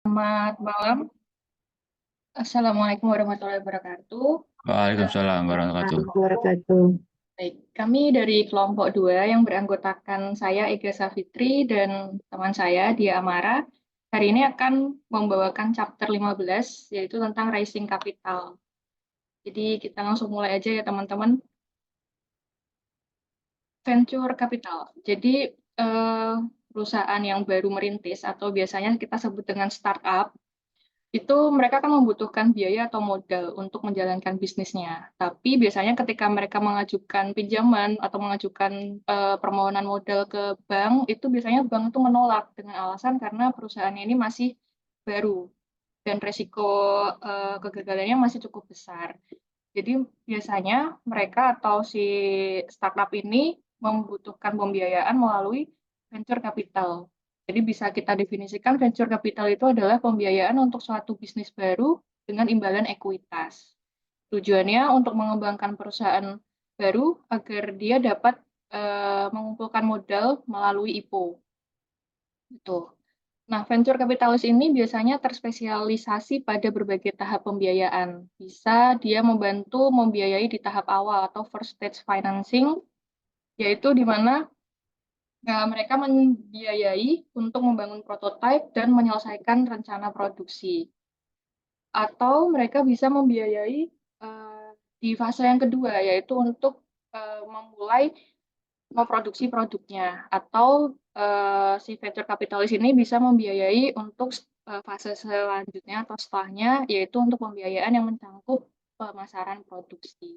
Selamat malam. Assalamualaikum warahmatullahi wabarakatuh. Waalaikumsalam warahmatullahi Warahmatullahi wabarakatuh. wabarakatuh. Baik, kami dari kelompok 2 yang beranggotakan saya Ega Safitri dan teman saya Dia Amara. Hari ini akan membawakan chapter 15 yaitu tentang raising capital. Jadi kita langsung mulai aja ya teman-teman. Venture capital. Jadi eh, perusahaan yang baru merintis atau biasanya kita sebut dengan startup itu mereka kan membutuhkan biaya atau modal untuk menjalankan bisnisnya. Tapi biasanya ketika mereka mengajukan pinjaman atau mengajukan permohonan modal ke bank, itu biasanya bank itu menolak dengan alasan karena perusahaannya ini masih baru dan resiko kegagalannya masih cukup besar. Jadi biasanya mereka atau si startup ini membutuhkan pembiayaan melalui venture capital. Jadi bisa kita definisikan venture capital itu adalah pembiayaan untuk suatu bisnis baru dengan imbalan ekuitas. Tujuannya untuk mengembangkan perusahaan baru agar dia dapat mengumpulkan modal melalui IPO. Itu. Nah, venture capitalis ini biasanya terspesialisasi pada berbagai tahap pembiayaan. Bisa dia membantu membiayai di tahap awal atau first stage financing, yaitu di mana mereka membiayai untuk membangun prototipe dan menyelesaikan rencana produksi. Atau mereka bisa membiayai eh, di fase yang kedua, yaitu untuk memulai memproduksi produknya. Atau si venture capitalis ini bisa membiayai untuk fase selanjutnya atau setelahnya, yaitu untuk pembiayaan yang mencakup pemasaran produksi.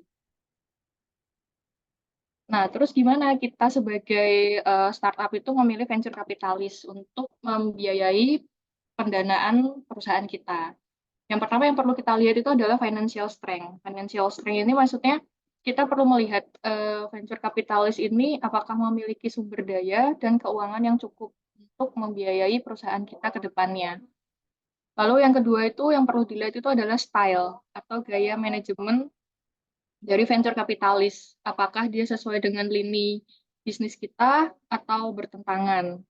Nah, terus gimana kita sebagai startup itu memilih venture capitalis untuk membiayai pendanaan perusahaan kita? Yang pertama yang perlu kita lihat itu adalah financial strength. Financial strength ini maksudnya kita perlu melihat venture capitalis ini apakah memiliki sumber daya dan keuangan yang cukup untuk membiayai perusahaan kita ke depannya. Lalu yang kedua itu yang perlu dilihat itu adalah style atau gaya manajemen dari venture capitalis. Apakah dia sesuai dengan lini bisnis kita atau bertentangan.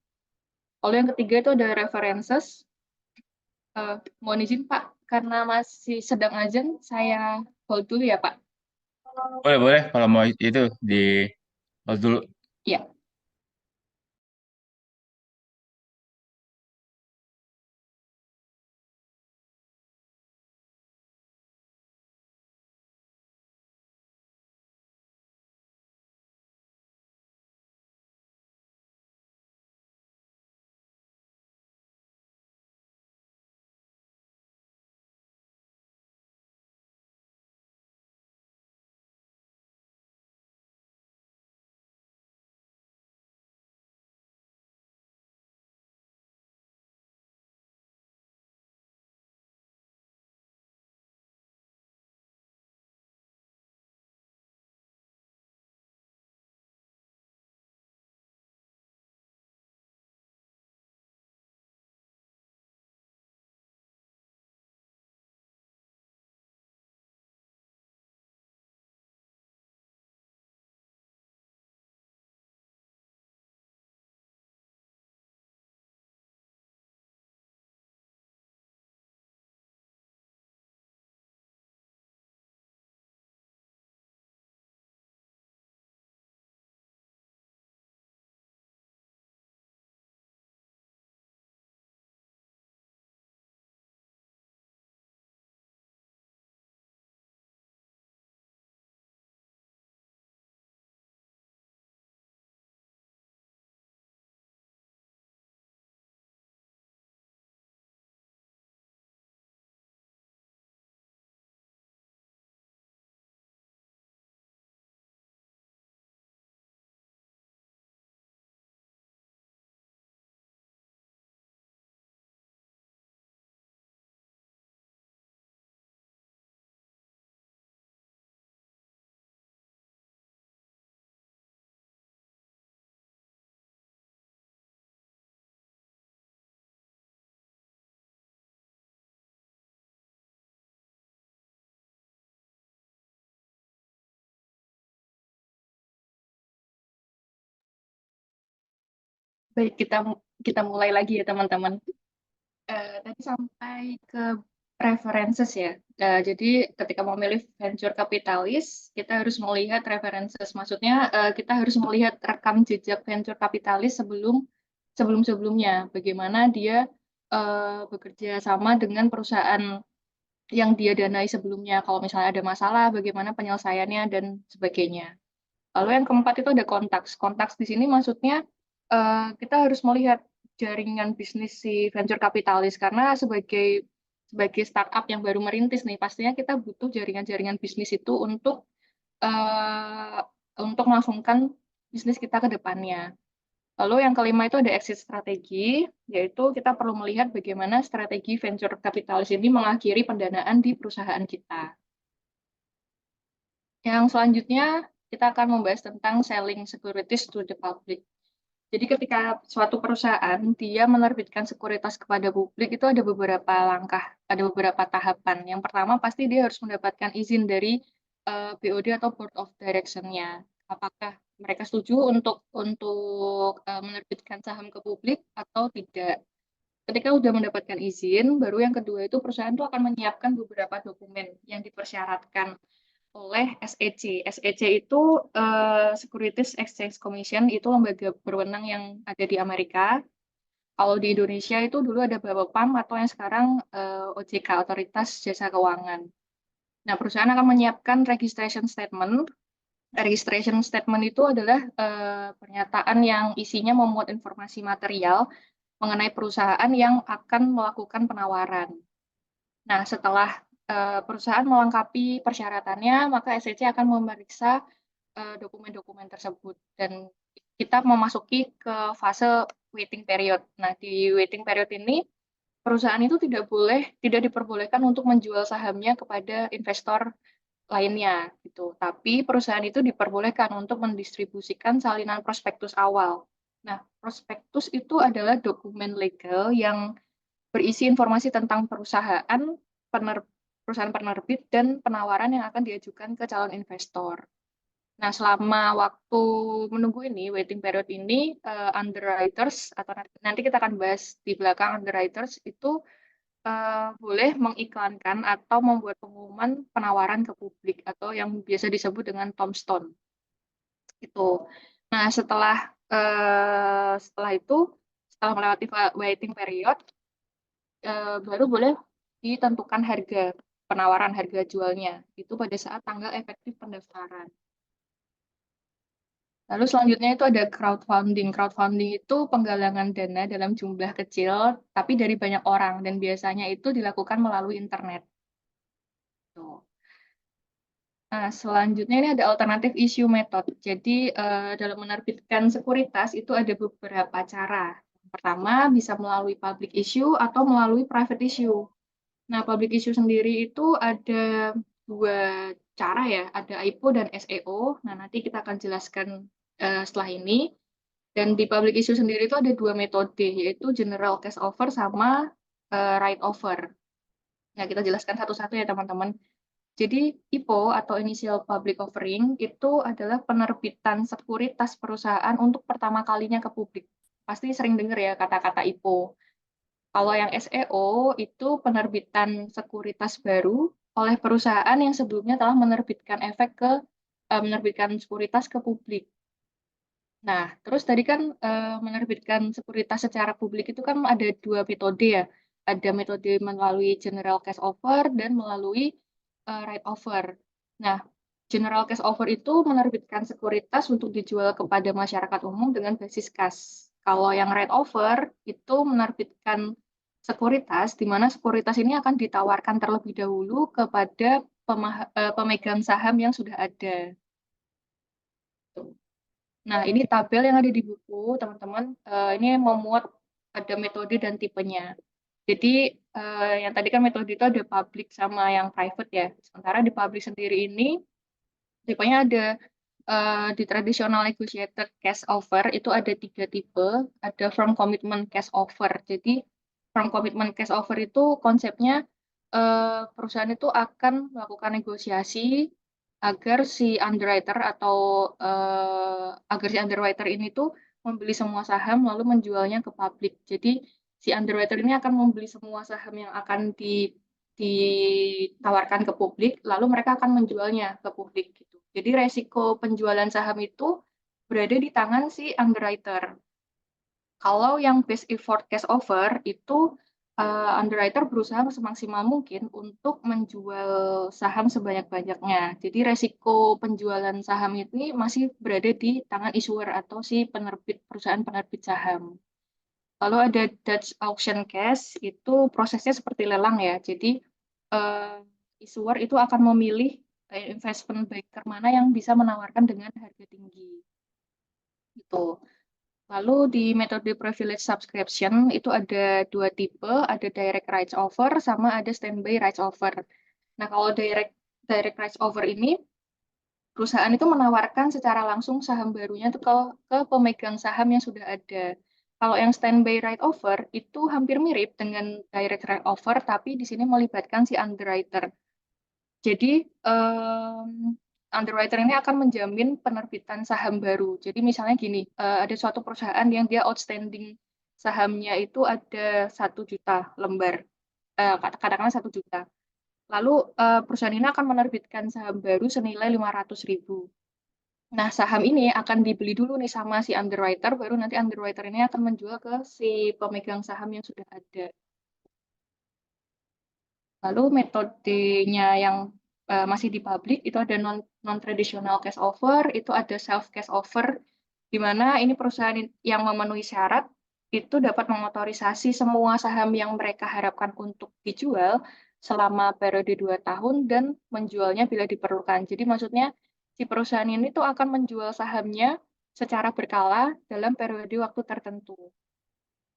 Lalu yang ketiga itu ada references. Mohon izin Pak, karena masih sedang azan, saya hold dulu ya Pak. Boleh, boleh. Kalau mau itu di hold dulu. Ya, baik kita kita mulai lagi ya teman-teman. Tadi sampai ke preferences ya. Jadi ketika memilih venture kapitalis, kita harus melihat references. Maksudnya kita harus melihat rekam jejak venture kapitalis sebelum-sebelumnya. Bagaimana dia bekerja sama dengan perusahaan yang dia danai sebelumnya. Kalau misalnya ada masalah, bagaimana penyelesaiannya dan sebagainya. Lalu yang keempat itu ada kontaks. Kontaks di sini maksudnya kita harus melihat jaringan bisnis si venture kapitalis karena sebagai sebagai startup yang baru merintis nih, pastinya kita butuh jaringan-jaringan bisnis itu eh, untuk melangsungkan bisnis kita ke depannya. Lalu yang kelima itu ada exit strategi, yaitu kita perlu melihat bagaimana strategi venture kapitalis ini mengakhiri pendanaan di perusahaan kita. Yang selanjutnya kita akan membahas tentang selling securities to the public. Jadi ketika suatu perusahaan dia menerbitkan sekuritas kepada publik itu ada beberapa langkah, ada beberapa tahapan. Yang pertama pasti dia harus mendapatkan izin dari BOD atau Board of Direction-nya. Apakah mereka setuju untuk menerbitkan saham ke publik atau tidak. Ketika sudah mendapatkan izin, baru yang kedua itu perusahaan itu akan menyiapkan beberapa dokumen yang dipersyaratkan oleh SEC. SEC itu Securities Exchange Commission, itu lembaga berwenang yang ada di Amerika. Kalau di Indonesia itu dulu ada Bapepam atau yang sekarang OJK, Otoritas Jasa Keuangan. Nah, perusahaan akan menyiapkan registration statement. Registration statement itu adalah pernyataan yang isinya memuat informasi material mengenai perusahaan yang akan melakukan penawaran. Nah, setelah perusahaan melengkapi persyaratannya, maka SEC akan memeriksa dokumen-dokumen tersebut dan kita memasuki ke fase waiting period. Nah, di waiting period ini perusahaan itu tidak diperbolehkan untuk menjual sahamnya kepada investor lainnya gitu. Tapi perusahaan itu diperbolehkan untuk mendistribusikan salinan prospektus awal. Nah, prospektus itu adalah dokumen legal yang berisi informasi tentang perusahaan penerbit dan penawaran yang akan diajukan ke calon investor. Nah, selama waktu menunggu ini, waiting period ini, underwriters, atau nanti kita akan bahas di belakang underwriters, itu boleh mengiklankan atau membuat pengumuman penawaran ke publik, atau yang biasa disebut dengan tombstone. Itu. Nah, setelah itu, setelah melewati waiting period, baru boleh ditentukan harga penawaran harga jualnya. Itu pada saat tanggal efektif pendaftaran. Lalu selanjutnya itu ada crowdfunding. Crowdfunding itu penggalangan dana dalam jumlah kecil, tapi dari banyak orang, dan biasanya itu dilakukan melalui internet. Tuh. Nah, selanjutnya ini ada alternatif issue method. Jadi, dalam menerbitkan sekuritas itu ada beberapa cara. Pertama, bisa melalui public issue atau melalui private issue. Nah, public issue sendiri itu ada dua cara ya, ada IPO dan SEO. Nah, nanti kita akan jelaskan setelah ini. Dan di public issue sendiri itu ada dua metode, yaitu general cash offer sama right offer. Nah, kita jelaskan satu-satu ya, teman-teman. Jadi, IPO atau Initial Public Offering itu adalah penerbitan sekuritas perusahaan untuk pertama kalinya ke publik. Pasti sering dengar ya kata-kata IPO. Kalau yang SEO itu penerbitan sekuritas baru oleh perusahaan yang sebelumnya telah menerbitkan sekuritas ke publik. Nah, terus tadi kan menerbitkan sekuritas secara publik itu kan ada dua metode ya. Ada metode melalui general cash offer dan melalui right offer. Nah, general cash offer itu menerbitkan sekuritas untuk dijual kepada masyarakat umum dengan basis kas. Kalau yang right offer itu menerbitkan sekuritas, di mana sekuritas ini akan ditawarkan terlebih dahulu kepada pemegang saham yang sudah ada. Nah, ini tabel yang ada di buku, teman-teman. Ini memuat ada metode dan tipenya. Jadi, yang tadi kan metode itu ada public sama yang private ya. Sementara di public sendiri ini, tipenya ada di traditional negotiated cash offer, itu ada 3 tipe. Ada firm commitment cash offer. Jadi, firm commitment cash offer itu konsepnya perusahaan itu akan melakukan negosiasi agar si underwriter atau agar si underwriter ini tuh membeli semua saham lalu menjualnya ke publik. Jadi si underwriter ini akan membeli semua saham yang akan ditawarkan ke publik, lalu mereka akan menjualnya ke publik gitu. Jadi resiko penjualan saham itu berada di tangan si underwriter. Kalau yang best effort cash offer itu underwriter berusaha semaksimal mungkin untuk menjual saham sebanyak-banyaknya. Jadi resiko penjualan saham ini masih berada di tangan issuer atau si perusahaan penerbit saham. Lalu ada Dutch auction cash, itu prosesnya seperti lelang ya. Jadi issuer itu akan memilih investment banker mana yang bisa menawarkan dengan harga tinggi. Gitu. Lalu di metode privilege subscription itu ada dua tipe, ada direct rights offer sama ada standby rights offer. Nah, kalau direct rights offer ini perusahaan itu menawarkan secara langsung saham barunya itu ke pemegang saham yang sudah ada. Kalau yang standby right offer itu hampir mirip dengan direct right offer, tapi di sini melibatkan si underwriter. Jadi underwriter ini akan menjamin penerbitan saham baru. Jadi misalnya gini, ada suatu perusahaan yang dia outstanding sahamnya itu ada 1 juta lembar, katakanlah 1 juta. Lalu perusahaan ini akan menerbitkan saham baru senilai 500.000. Nah, saham ini akan dibeli dulu nih sama si underwriter, baru nanti underwriter ini akan menjual ke si pemegang saham yang sudah ada. Lalu metodenya yang masih di publik itu ada non-traditional cash offer, itu ada self cash offer, di mana ini perusahaan yang memenuhi syarat itu dapat mengotorisasi semua saham yang mereka harapkan untuk dijual selama periode 2 tahun dan menjualnya bila diperlukan. Jadi maksudnya si perusahaan ini tuh akan menjual sahamnya secara berkala dalam periode waktu tertentu.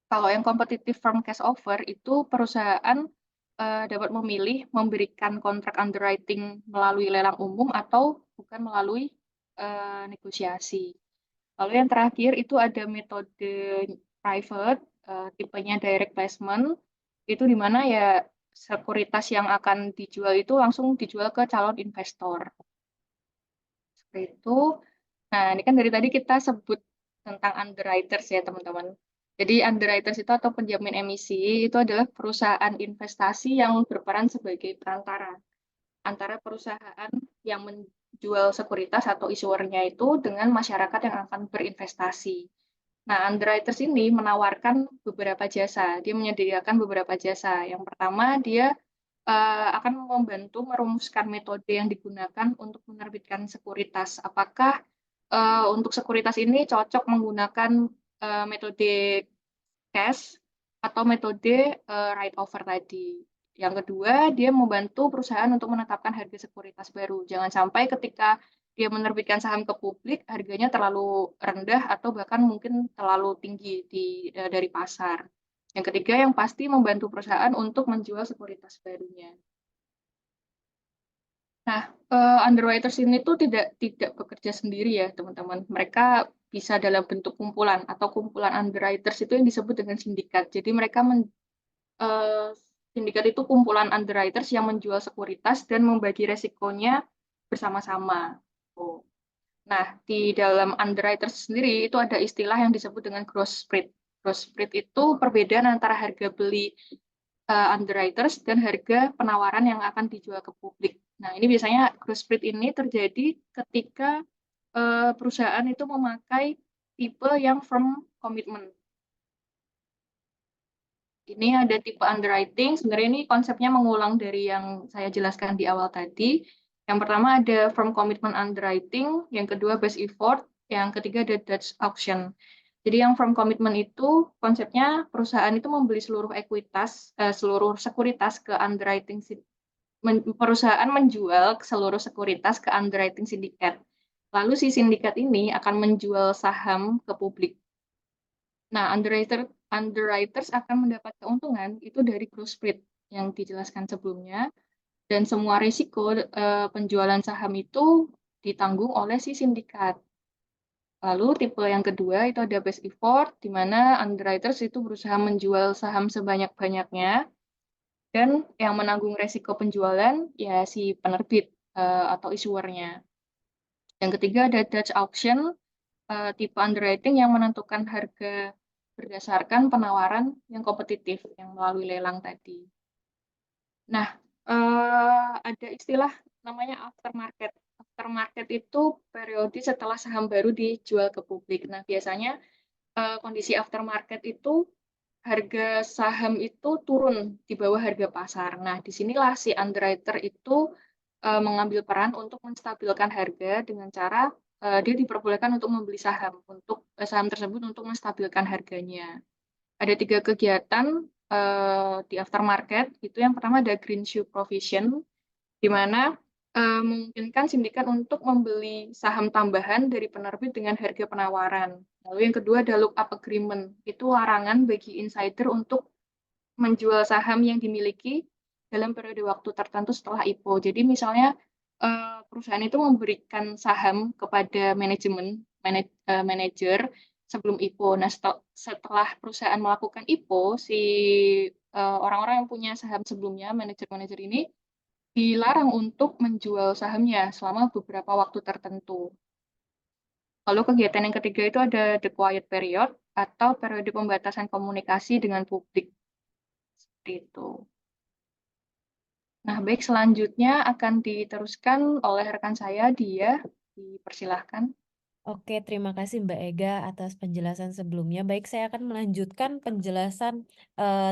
Kalau yang competitive firm cash offer itu perusahaan dapat memilih memberikan kontrak underwriting melalui lelang umum atau bukan melalui negosiasi. Lalu yang terakhir itu ada metode private, tipenya direct placement, itu di mana ya sekuritas yang akan dijual itu langsung dijual ke calon investor. Seperti itu. Nah, ini kan dari tadi kita sebut tentang underwriters ya, teman-teman. Jadi underwriters itu atau penjamin emisi itu adalah perusahaan investasi yang berperan sebagai perantara antara perusahaan yang menjual sekuritas atau issuernya itu dengan masyarakat yang akan berinvestasi. Nah, underwriters ini menawarkan beberapa jasa. Dia menyediakan beberapa jasa. Yang pertama, dia akan membantu merumuskan metode yang digunakan untuk menerbitkan sekuritas. Apakah untuk sekuritas ini cocok menggunakan metode cash atau metode right over tadi. Yang kedua, dia membantu perusahaan untuk menetapkan harga sekuritas baru. Jangan sampai ketika dia menerbitkan saham ke publik, harganya terlalu rendah atau bahkan mungkin terlalu tinggi dari pasar. Yang ketiga, yang pasti membantu perusahaan untuk menjual sekuritas barunya. Nah, underwriters ini tuh tidak bekerja sendiri ya, teman-teman. Mereka bisa dalam bentuk kumpulan atau kumpulan underwriters itu yang disebut dengan sindikat. Jadi mereka sindikat itu kumpulan underwriters yang menjual sekuritas dan membagi resikonya bersama-sama. Oh. Nah, di dalam underwriters sendiri itu ada istilah yang disebut dengan gross spread. Gross spread itu perbedaan antara harga beli underwriters dan harga penawaran yang akan dijual ke publik. Nah, ini biasanya gross spread ini terjadi ketika perusahaan itu memakai tipe yang firm commitment. Ini ada tipe underwriting, sebenarnya ini konsepnya mengulang dari yang saya jelaskan di awal tadi. Yang pertama ada firm commitment underwriting, yang kedua best effort, yang ketiga ada Dutch auction. Jadi yang firm commitment itu konsepnya perusahaan itu membeli seluruh seluruh sekuritas ke underwriting perusahaan menjual seluruh sekuritas ke underwriting sindikat. Lalu si sindikat ini akan menjual saham ke publik. Nah, underwriters akan mendapat keuntungan itu dari gross spread yang dijelaskan sebelumnya, dan semua risiko penjualan saham itu ditanggung oleh si sindikat. Lalu tipe yang kedua itu ada best effort, di mana underwriters itu berusaha menjual saham sebanyak-banyaknya, dan yang menanggung resiko penjualan ya si penerbit atau issuernya. Yang ketiga ada Dutch auction, tipe underwriting yang menentukan harga berdasarkan penawaran yang kompetitif yang melalui lelang tadi. Nah, ada istilah namanya aftermarket. Aftermarket itu periode setelah saham baru dijual ke publik. Nah, biasanya, kondisi aftermarket itu harga saham itu turun di bawah harga pasar. Nah, disinilah si underwriter itu, mengambil peran untuk menstabilkan harga dengan cara, dia diperbolehkan untuk membeli saham saham tersebut untuk menstabilkan harganya. Ada 3 kegiatan, di aftermarket, itu yang pertama ada green shoe provision, di mana, memungkinkan sindikat untuk membeli saham tambahan dari penerbit dengan harga penawaran. Lalu yang kedua ada lock up agreement, itu larangan bagi insider untuk menjual saham yang dimiliki dalam periode waktu tertentu setelah IPO. Jadi misalnya, perusahaan itu memberikan saham kepada manajer sebelum IPO. Nah, setelah perusahaan melakukan IPO, orang-orang yang punya saham sebelumnya, manajer-manajer ini dilarang untuk menjual sahamnya selama beberapa waktu tertentu. Lalu kegiatan yang ketiga itu ada the quiet period atau periode pembatasan komunikasi dengan publik, seperti itu. Nah, baik, selanjutnya akan diteruskan oleh rekan saya, Dia. Dipersilahkan. Oke, terima kasih Mbak Ega atas penjelasan sebelumnya. Baik, saya akan melanjutkan penjelasan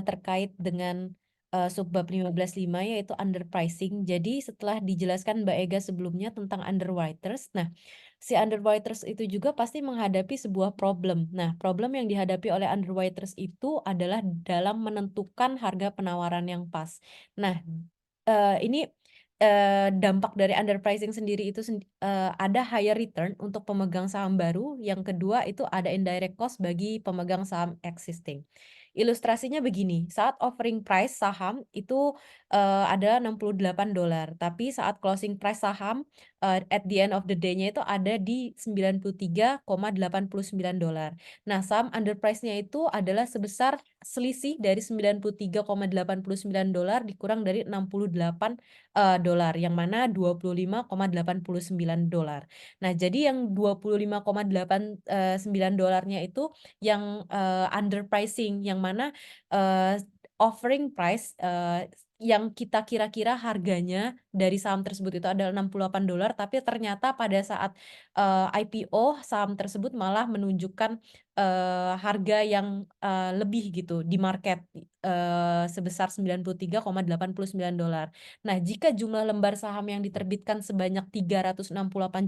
terkait dengan subbab 15.5 yaitu underpricing. Jadi setelah dijelaskan Mbak Ega sebelumnya tentang underwriters, nah si underwriters itu juga pasti menghadapi sebuah problem. Nah, problem yang dihadapi oleh underwriters itu adalah dalam menentukan harga penawaran yang pas. Nah, ini dampak dari underpricing sendiri itu ada higher return untuk pemegang saham baru, yang kedua itu ada indirect cost bagi pemegang saham existing. Ilustrasinya begini, saat offering price saham itu adalah $68, tapi saat closing price saham at the end of the day-nya itu ada di $93,89. Nah, saham underprice-nya itu adalah sebesar selisih dari $93,89 dikurang dari 68 dolar, yang mana $25,89. Nah, jadi yang $25,89-nya itu yang underpricing, yang mana offering price yang kita kira-kira harganya dari saham tersebut itu adalah $68, tapi ternyata pada saat IPO saham tersebut malah menunjukkan harga yang lebih gitu di market sebesar $93,89. Nah, jika jumlah lembar saham yang diterbitkan sebanyak 368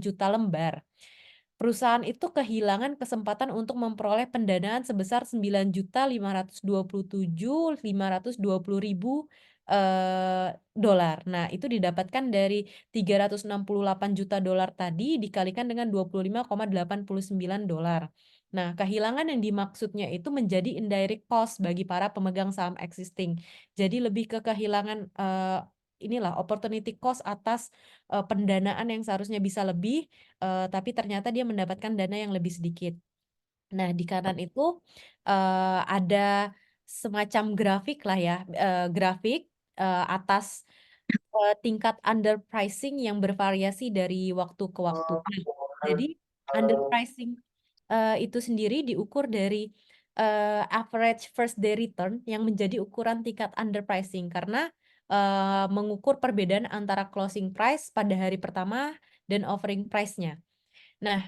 juta lembar, perusahaan itu kehilangan kesempatan untuk memperoleh pendanaan sebesar 9.527.520.000 dolar. Nah, itu didapatkan dari 368 juta dolar tadi dikalikan dengan $25,89. Nah, kehilangan yang dimaksudnya itu menjadi indirect cost bagi para pemegang saham existing. Jadi lebih ke kehilangan inilah opportunity cost atas pendanaan yang seharusnya bisa lebih, tapi ternyata dia mendapatkan dana yang lebih sedikit. Nah, di kanan itu ada semacam grafik lah ya, grafik atas tingkat underpricing yang bervariasi dari waktu ke waktu. Nah, jadi underpricing itu sendiri diukur dari average first day return yang menjadi ukuran tingkat underpricing karena mengukur perbedaan antara closing price pada hari pertama dan offering price-nya. Nah,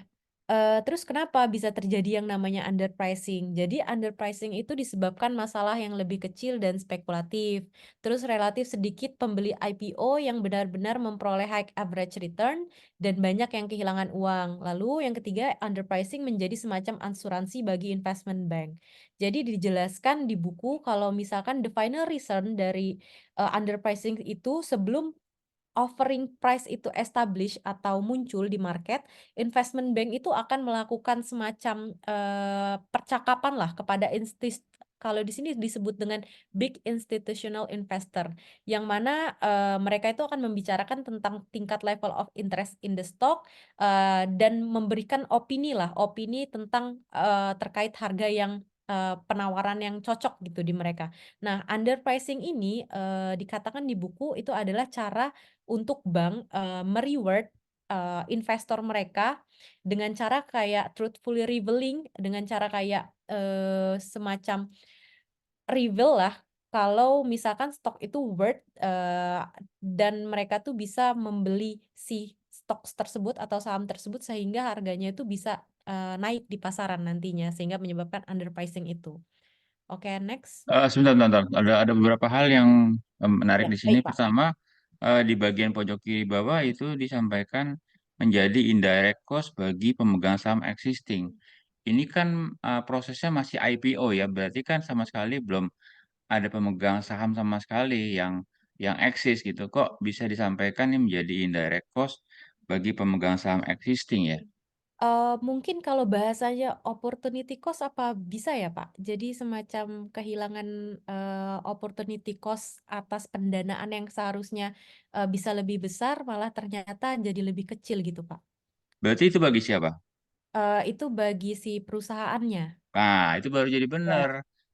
terus kenapa bisa terjadi yang namanya underpricing? Jadi underpricing itu disebabkan masalah yang lebih kecil dan spekulatif. Terus relatif sedikit pembeli IPO yang benar-benar memperoleh high average return dan banyak yang kehilangan uang. Lalu yang ketiga, underpricing menjadi semacam asuransi bagi investment bank. Jadi dijelaskan di buku kalau misalkan the final return dari underpricing itu sebelum offering price itu establish atau muncul di market, investment bank itu akan melakukan semacam percakapan lah kepada kalau di sini disebut dengan big institutional investor, yang mana mereka itu akan membicarakan tentang tingkat level of interest in the stock dan memberikan opini tentang terkait harga yang penawaran yang cocok gitu di mereka. Nah, underpricing ini dikatakan di buku itu adalah cara untuk bank, me-reward investor mereka dengan cara kayak truthfully revealing, dengan cara kayak semacam reveal lah kalau misalkan stok itu worth dan mereka tuh bisa membeli si stok tersebut atau saham tersebut sehingga harganya itu bisa naik di pasaran nantinya sehingga menyebabkan underpricing itu. Oke, next. Sebentar, sebentar, sebentar. Ada beberapa hal yang menarik Ya, di sini. baik, Pak. Pertama, di bagian pojok kiri bawah itu disampaikan menjadi indirect cost bagi pemegang saham existing. Ini kan prosesnya masih IPO ya, berarti kan sama sekali belum ada pemegang saham sama sekali yang eksis gitu. Kok bisa disampaikan ini menjadi indirect cost bagi pemegang saham existing ya? Mungkin kalau bahasanya opportunity cost apa bisa ya, Pak? Jadi semacam kehilangan, opportunity cost atas pendanaan yang seharusnya, bisa lebih besar malah ternyata jadi lebih kecil gitu, Pak? Berarti itu bagi siapa? Itu bagi si perusahaannya. Nah, itu baru jadi Ya. benar.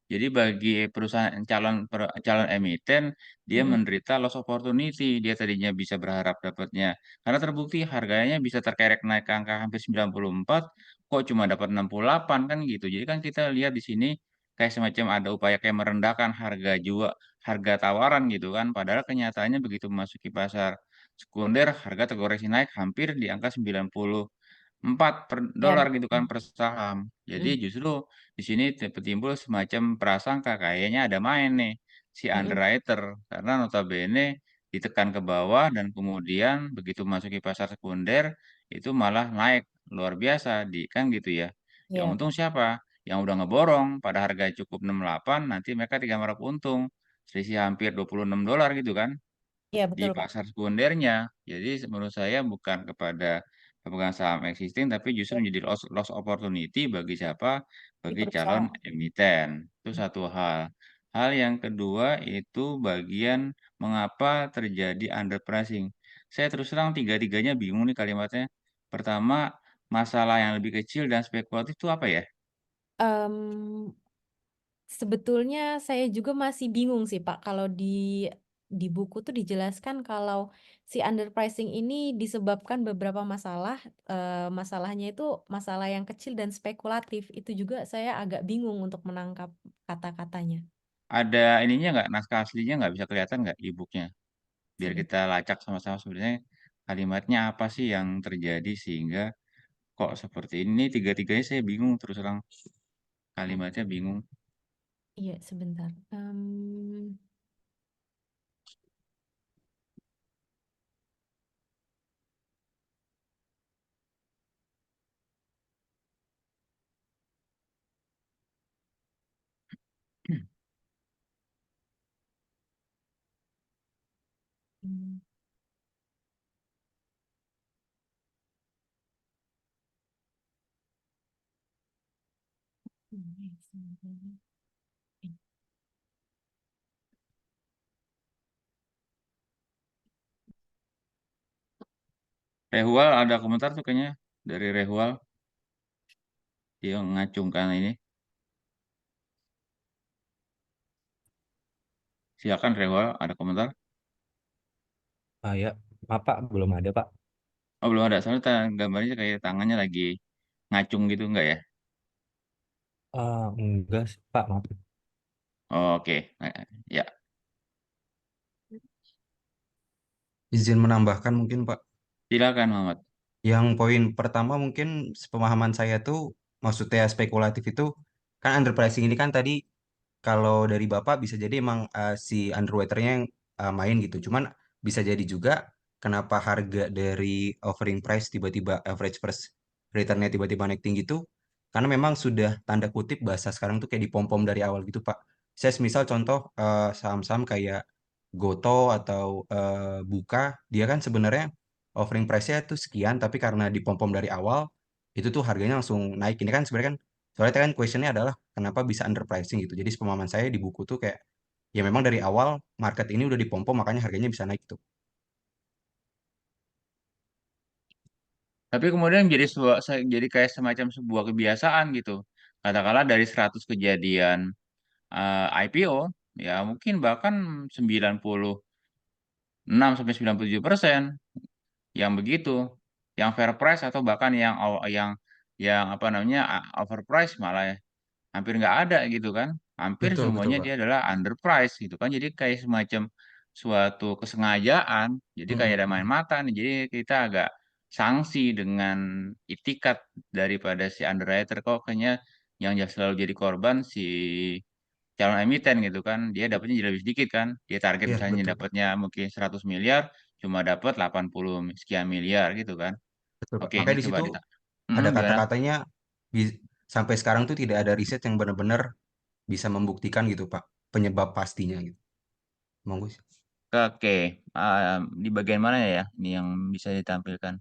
Jadi bagi perusahaan calon emiten, dia Mhm. menderita loss opportunity. Dia tadinya bisa berharap dapatnya. Karena terbukti harganya bisa terkerek naik ke angka hampir 94, kok cuma dapat 68 kan gitu. Jadi kan kita lihat di sini kayak semacam ada upaya kayak merendahkan harga jual, harga tawaran gitu kan. Padahal kenyataannya begitu memasuki pasar sekunder, harga terkoreksi naik hampir di angka 94 per Ya, dolar gitu kan betul. per saham. Jadi Mhm, justru di sini timbul semacam prasangka kayaknya ada main nih si mhm. underwriter karena notabene ditekan ke bawah dan kemudian begitu masuki pasar sekunder itu malah naik luar biasa di kan gitu ya. Yang Iya, untung siapa? Yang udah ngeborong pada harga cukup 68 nanti mereka 3 merap untung. Selisih hampir 26 dolar gitu kan iya di betul, Pak. pasar sekundernya. Jadi menurut saya bukan kepada pemegang saham existing, tapi justru Ya, menjadi loss opportunity bagi siapa? di Bagi calon perusahaan. emiten. Itu Mhm, satu hal. Hal yang kedua itu bagian mengapa terjadi underpricing. Saya terus terang tiga-tiganya bingung nih kalimatnya. Pertama, masalah yang lebih kecil dan spekulatif itu apa ya? mmm Sebetulnya saya juga masih bingung sih Pak, kalau di buku tuh dijelaskan kalau si underpricing ini disebabkan beberapa masalah, masalahnya itu masalah yang kecil dan spekulatif, itu juga saya agak bingung untuk menangkap kata-katanya. Ada ininya nggak, naskah aslinya nggak bisa kelihatan nggak e-book-nya? Biar Seben kita lacak sama-sama sebenarnya kalimatnya apa sih yang terjadi sehingga kok seperti ini. Tiga-tiganya saya bingung terus terang. Kalimatnya bingung. iya sebentar, mmm, Rehual ada komentar tuh kayaknya dari Rehual. Dia ngacungkan ini. Silakan Rehual, ada komentar? Ya, maaf Pak, belum ada Pak. Oh belum ada, soalnya gambarnya kayak tangannya lagi ngacung gitu enggak ya? Enggak sih, Pak, maaf. Oh, oke. Ya, Izin menambahkan mungkin Pak. silakan Muhammad. Yang poin pertama mungkin sepemahaman saya tuh maksudnya spekulatif itu kan underpricing ini kan tadi kalau dari Bapak bisa jadi emang si underwriternya yang main gitu. Cuman bisa jadi juga kenapa harga dari offering price tiba-tiba average price returnnya tiba-tiba naik tinggi tuh karena memang sudah tanda kutip bahasa sekarang tuh kayak dipom-pom dari awal gitu Pak. Saya misal contoh saham-saham kayak Goto atau Buka, dia kan sebenarnya offering price-nya tuh sekian, tapi karena dipom-pom dari awal, itu tuh harganya langsung naik. Ini kan sebenarnya kan, soalnya kan question-nya adalah kenapa bisa underpricing gitu. Jadi pemahaman saya di buku tuh kayak, ya memang dari awal market ini udah dipom-pom, makanya harganya bisa naik gitu. Tapi kemudian jadi kayak semacam sebuah kebiasaan gitu. Katakanlah dari 100 kejadian IPO, ya mungkin bahkan 96 sampai 97% yang begitu. yang fair price atau bahkan yang apa namanya overprice malah ya. Hampir nggak ada gitu kan. Hampir Betul, betul, semuanya Pak. dia adalah underprice gitu kan. Jadi kayak semacam suatu kesengajaan. Jadi kayak ada main Mm-mm. mata nih. Jadi kita agak sanksi dengan itikat daripada si underwriter kok kayaknya yang selalu jadi korban si calon emiten gitu kan. Dia dapatnya jadi lebih sedikit kan. Dia target Iya, misalnya betul, Pak. dapatnya mungkin 100 miliar, cuma dapat 80 sekian miliar gitu kan. Betul, Pak. Oke, ini Makanya di coba situ kita. ada Gimana? kata-katanya sampai sekarang tuh tidak ada riset yang benar-benar bisa membuktikan gitu, Pak, penyebab pastinya gitu. Monggo sih. Oke, di bagian mana ya ini yang bisa ditampilkan?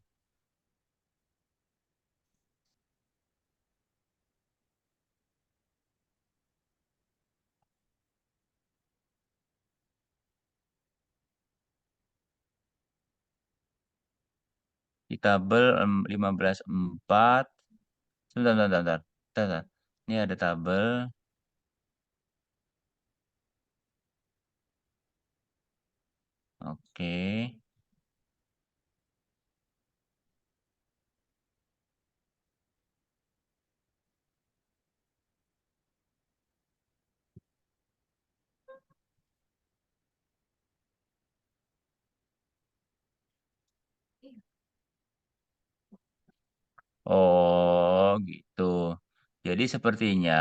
Di tabel 15.4. Sebentar, sebentar, sebentar. Sebentar. Ini ada tabel. Oke. Oh, gitu. Jadi sepertinya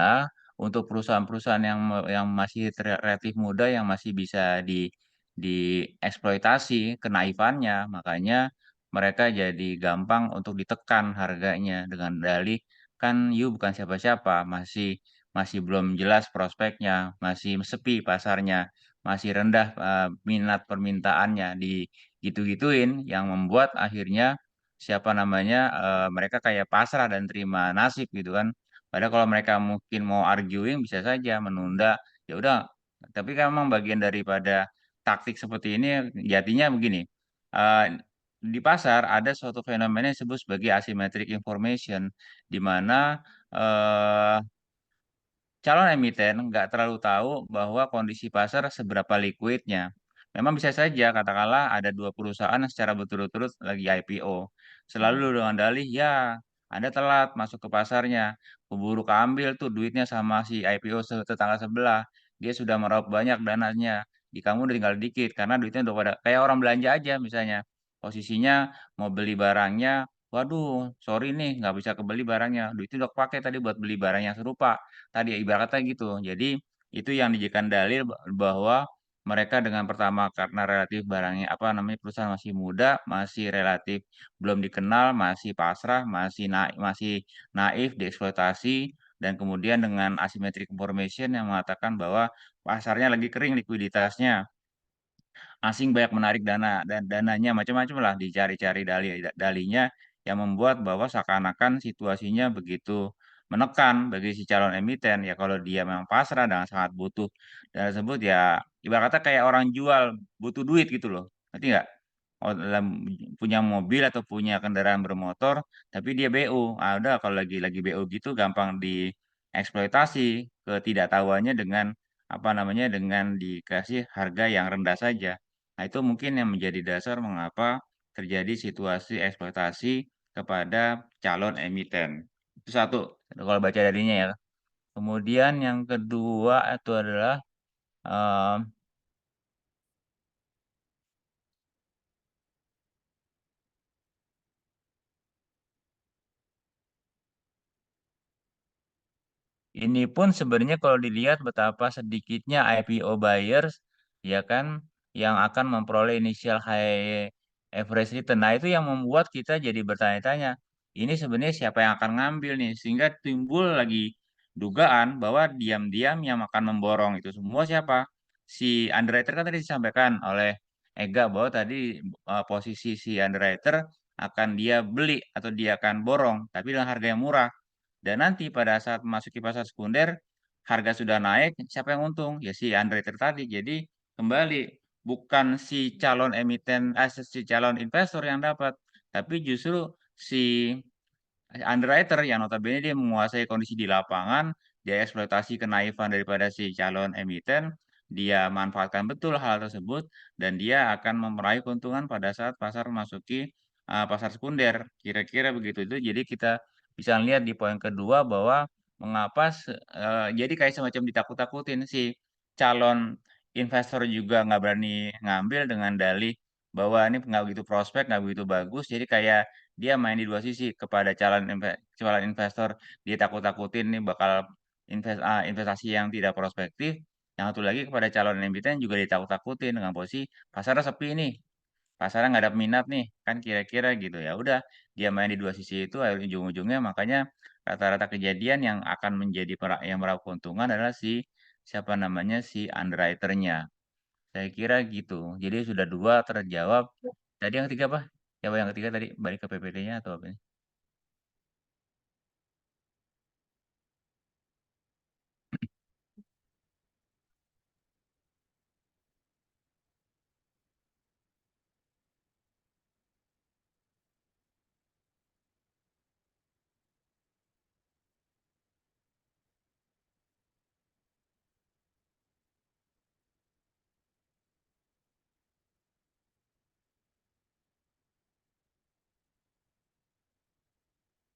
untuk perusahaan-perusahaan yang masih relatif muda yang masih bisa dieksploitasi kenaifannya, makanya mereka jadi gampang untuk ditekan harganya dengan dalih kan you bukan siapa-siapa, masih masih belum jelas prospeknya, masih sepi pasarnya, masih rendah minat permintaannya di gitu-gituin yang membuat akhirnya siapa namanya mereka kayak pasrah dan terima nasib gitu kan. Padahal kalau mereka mungkin mau arguing bisa saja menunda, ya udah. Tapi kan memang bagian daripada taktik seperti ini jadinya begini. eh, di pasar ada suatu fenomena yang disebut sebagai asymmetric information, di mana eh, calon emiten nggak terlalu tahu bahwa kondisi pasar seberapa liquidnya. Memang bisa saja katakanlah ada dua perusahaan yang secara berturut-turut lagi IPO. Selalu dengan dalih, ya Anda telat masuk ke pasarnya. Keburu keambil tuh duitnya sama si IPO tetangga sebelah. Dia sudah meraup banyak dananya. Di kamu udah tinggal dikit karena duitnya udah pada kayak orang belanja aja misalnya. Posisinya mau beli barangnya, waduh, sorry nih nggak bisa kebeli barangnya. Duitnya udah kepake tadi buat beli barang yang serupa tadi ibarat kata gitu. Jadi itu yang dijadikan dalil bahwa mereka dengan pertama karena relatif barangnya apa namanya perusahaan masih muda, masih relatif belum dikenal, masih pasrah, masih naif dieksploitasi dan kemudian dengan asymmetric information yang mengatakan bahwa pasarnya lagi kering likuiditasnya asing banyak menarik dana dan dananya macam-macam lah dicari-cari dalinya yang membuat bahwa seakan-akan situasinya begitu menekan bagi si calon emiten ya kalau dia memang pasrah dan sangat butuh dana tersebut ya ibarat kata kayak orang jual butuh duit gitu loh ngerti nggak? Oh, punya mobil atau punya kendaraan bermotor tapi dia BU udah kalau lagi BU gitu gampang dieksploitasi ketidaktahuannya dengan apa namanya dengan dikasih harga yang rendah saja. Nah, itu mungkin yang menjadi dasar mengapa terjadi situasi eksploitasi kepada calon emiten. Itu satu, kalau baca darinya ya. Kemudian yang kedua itu adalah em, ini pun sebenarnya kalau dilihat betapa sedikitnya IPO buyers ya kan yang akan memperoleh initial high average return. Nah, itu yang membuat kita jadi bertanya-tanya, ini sebenarnya siapa yang akan ngambil nih sehingga timbul lagi dugaan bahwa diam-diam yang akan memborong itu semua siapa? Si underwriter kan tadi disampaikan oleh Ega bahwa tadi posisi si underwriter akan dia beli atau dia akan borong tapi dengan harga yang murah. Dan nanti pada saat memasuki pasar sekunder, harga sudah naik, siapa yang untung? Ya si underwriter tadi. Jadi kembali, bukan si calon emiten, si calon investor yang dapat, tapi justru si underwriter yang notabene dia menguasai kondisi di lapangan, dia eksploitasi kenaifan daripada si calon emiten, dia manfaatkan betul hal tersebut, dan dia akan meraih keuntungan pada saat pasar memasuki pasar sekunder, kira-kira begitu. Itu jadi kita bisa lihat di poin kedua bahwa mengapa jadi kayak semacam ditakut-takutin si calon investor juga nggak berani ngambil dengan dalih bahwa ini nggak begitu prospek, nggak begitu bagus. Jadi kayak dia main di dua sisi kepada calon investor dia takut-takutin nih bakal investasi yang tidak prospektif. Yang satu lagi kepada calon emiten juga ditakut-takutin dengan posisi pasarnya sepi nih, pasarnya nggak ada minat nih, kan kira-kira gitu. Ya udah, dia main di dua sisi itu, ujung-ujungnya makanya rata-rata kejadian yang akan menjadi yang meraup keuntungan adalah siapa namanya si underwriter-nya. Saya kira gitu. Jadi sudah dua terjawab. Tadi yang ketiga apa? Coba yang ketiga tadi balik ke PPT-nya atau apa?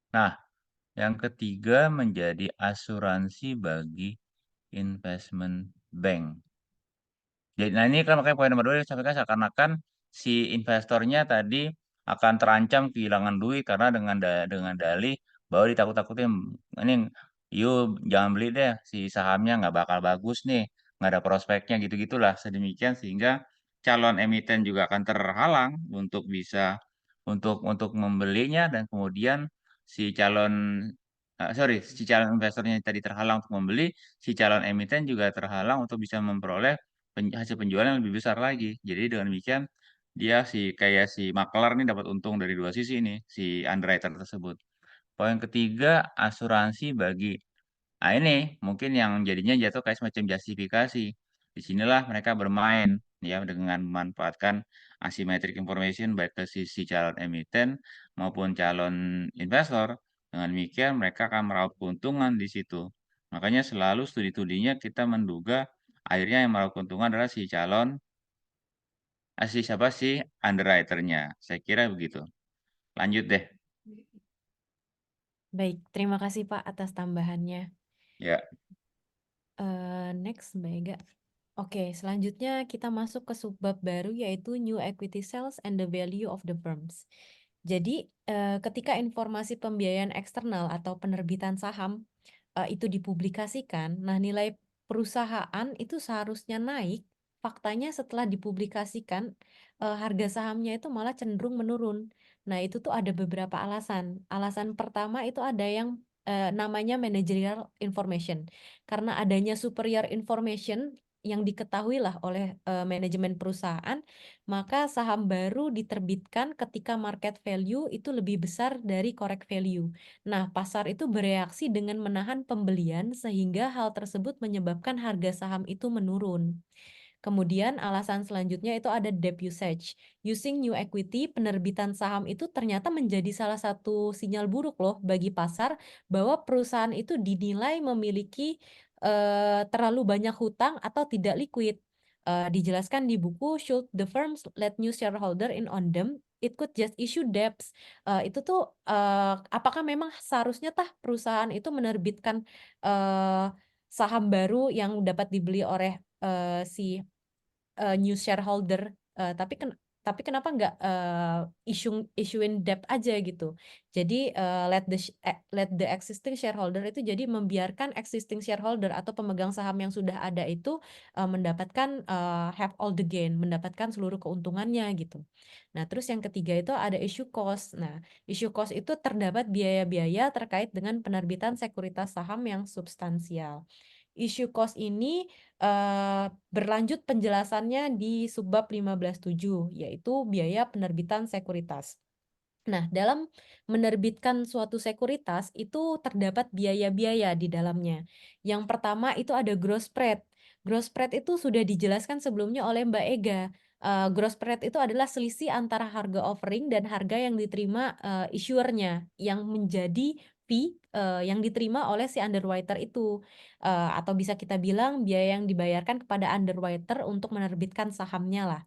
Nah, yang ketiga menjadi asuransi bagi investment bank. Jadi, nah ini kan makanya poin nomor 2 disampaikan seakan-akan si investornya tadi akan terancam kehilangan duit karena dengan dalih bahwa ditakut-takutin, ini jangan beli deh si sahamnya nggak bakal bagus nih, nggak ada prospeknya gitu-gitulah sedemikian sehingga calon emiten juga akan terhalang untuk bisa untuk membelinya dan kemudian si calon si calon investornya tadi terhalang untuk membeli, si calon emiten juga terhalang untuk bisa memperoleh hasil penjualan yang lebih besar lagi. Jadi dengan demikian dia kayak si makelar nih dapat untung dari dua sisi nih, si underwriter tersebut. Poin ketiga, asuransi bagi ini mungkin yang jadinya jatuh kayak semacam justifikasi. Di sinilah mereka bermain ya dengan memanfaatkan asymmetric information baik ke sisi calon emiten maupun calon investor. Dengan demikian mereka akan meraup keuntungan di situ. Makanya selalu studi-studinya kita menduga akhirnya yang meraup keuntungan adalah si siapa sih underwriter-nya. Saya kira begitu. Lanjut deh. Baik, terima kasih Pak atas tambahannya. Ya. Next, Mbak Ega. Oke, selanjutnya kita masuk ke subbab baru yaitu New Equity Sales and the Value of the Firms. Jadi, ketika informasi pembiayaan eksternal atau penerbitan saham itu dipublikasikan, nah nilai perusahaan itu seharusnya naik. Faktanya setelah dipublikasikan, harga sahamnya itu malah cenderung menurun. Nah, itu tuh ada beberapa alasan. Alasan pertama itu ada yang namanya managerial information. Karena adanya superior information yang diketahui lah oleh manajemen perusahaan, maka saham baru diterbitkan ketika market value itu lebih besar dari correct value. Nah, pasar itu bereaksi dengan menahan pembelian sehingga hal tersebut menyebabkan harga saham itu menurun. Kemudian alasan selanjutnya itu ada debt usage. Using new equity, penerbitan saham itu ternyata menjadi salah satu sinyal buruk loh bagi pasar bahwa perusahaan itu dinilai memiliki terlalu banyak hutang atau tidak liquid. Dijelaskan di buku Should the Firms Let New Shareholder In on Them? It could just issue debts. Itu tuh apakah memang seharusnya perusahaan itu menerbitkan saham baru yang dapat dibeli oleh si new shareholder, tapi kenapa nggak issuing debt aja gitu. Jadi let the existing shareholder itu jadi membiarkan existing shareholder atau pemegang saham yang sudah ada itu mendapatkan have all the gain, mendapatkan seluruh keuntungannya gitu. Nah, terus yang ketiga itu ada issue cost. Nah, issue cost itu terdapat biaya-biaya terkait dengan penerbitan sekuritas saham yang substansial. Issue cost ini berlanjut penjelasannya di subbab 15.7, yaitu biaya penerbitan sekuritas. Nah, dalam menerbitkan suatu sekuritas itu terdapat biaya-biaya di dalamnya. Yang pertama itu ada gross spread. Gross spread itu sudah dijelaskan sebelumnya oleh Mbak Ega. Gross spread itu adalah selisih antara harga offering dan harga yang diterima issuernya yang menjadi fee yang diterima oleh si underwriter itu. Atau bisa kita bilang biaya yang dibayarkan kepada underwriter untuk menerbitkan sahamnya lah.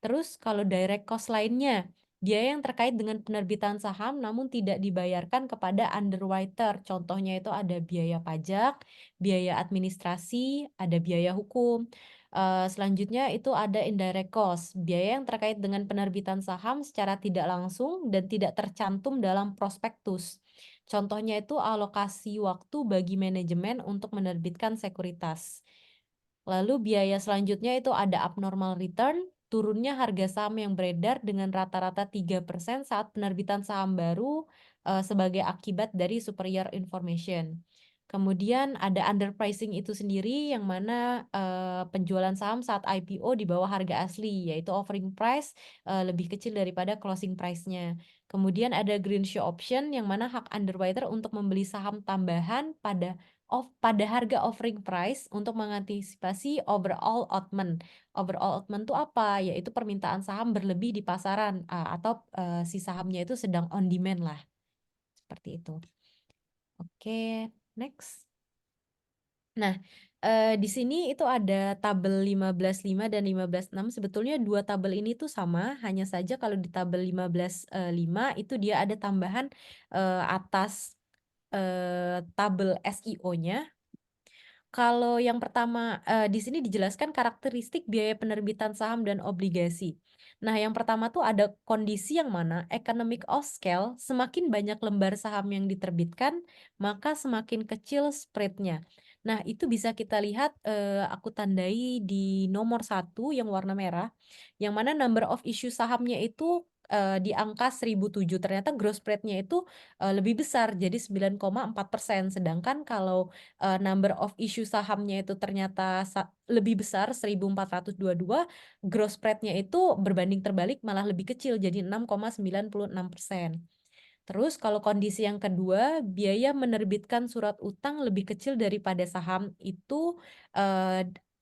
Terus kalau direct cost lainnya, biaya yang terkait dengan penerbitan saham namun tidak dibayarkan kepada underwriter. Contohnya itu ada biaya pajak, biaya administrasi, ada biaya hukum. Selanjutnya itu ada indirect cost, biaya yang terkait dengan penerbitan saham secara tidak langsung dan tidak tercantum dalam prospektus. Contohnya itu alokasi waktu bagi manajemen untuk menerbitkan sekuritas. Lalu biaya selanjutnya itu ada abnormal return, turunnya harga saham yang beredar dengan rata-rata 3% saat penerbitan saham baru sebagai akibat dari superior information. Kemudian ada underpricing itu sendiri yang mana penjualan saham saat IPO di bawah harga asli, yaitu offering price lebih kecil daripada closing price-nya. Kemudian ada green shoe option yang mana hak underwriter untuk membeli saham tambahan pada harga offering price untuk mengantisipasi overall outment. Overall outment itu apa? Yaitu permintaan saham berlebih di pasaran atau si sahamnya itu sedang on demand lah. Seperti itu. Oke, next. Nah, di sini itu ada tabel 15.5 dan 15.6. Sebetulnya dua tabel ini tuh sama, hanya saja kalau di tabel 15.5 itu dia ada tambahan atas tabel SIO-nya. Kalau yang pertama, di sini dijelaskan karakteristik biaya penerbitan saham dan obligasi. Nah, yang pertama tuh ada kondisi yang mana economic of scale, semakin banyak lembar saham yang diterbitkan, maka semakin kecil spread-nya. Nah, itu bisa kita lihat, aku tandai di nomor 1 yang warna merah, yang mana number of issue sahamnya itu di angka 1007. Ternyata gross spread-nya itu lebih besar, jadi 9,4%. Sedangkan kalau number of issue sahamnya itu ternyata lebih besar 1422, gross spread-nya itu berbanding terbalik malah lebih kecil jadi 6,96%. Terus kalau kondisi yang kedua, biaya menerbitkan surat utang lebih kecil daripada saham itu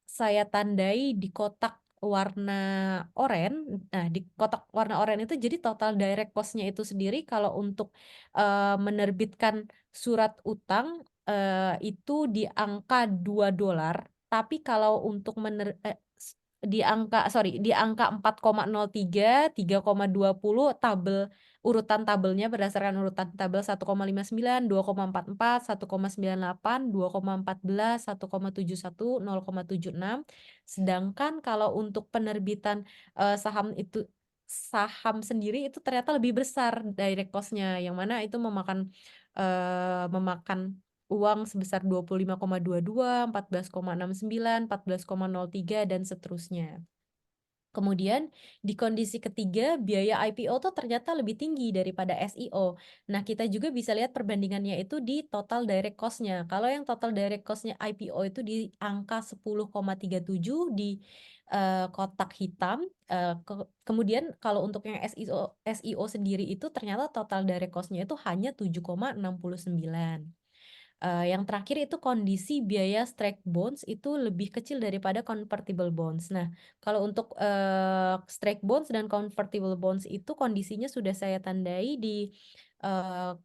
saya tandai di kotak warna oranye. Nah, di kotak warna oranye itu jadi total direct cost-nya itu sendiri kalau untuk menerbitkan surat utang itu di angka $2, tapi kalau untuk di angka 4,03, 3,20 urutan tabelnya berdasarkan urutan tabel 1,59, 2,44, 1,98, 2,14, 1,71, 0,76. Sedangkan kalau untuk penerbitan saham sendiri itu ternyata lebih besar direct cost-nya, yang mana itu memakan uang sebesar 25,22, 14,69, 14,03 dan seterusnya. Kemudian di kondisi ketiga, biaya IPO tuh ternyata lebih tinggi daripada SIO. Nah, kita juga bisa lihat perbandingannya itu di total direct cost-nya. Kalau yang total direct cost-nya IPO itu di angka 10,37 di kotak hitam. Kemudian kalau untuk yang SIO sendiri itu ternyata total direct cost-nya itu hanya 7,69. Yang terakhir itu kondisi biaya strike bonds itu lebih kecil daripada convertible bonds. Nah, kalau untuk strike bonds dan convertible bonds itu kondisinya sudah saya tandai di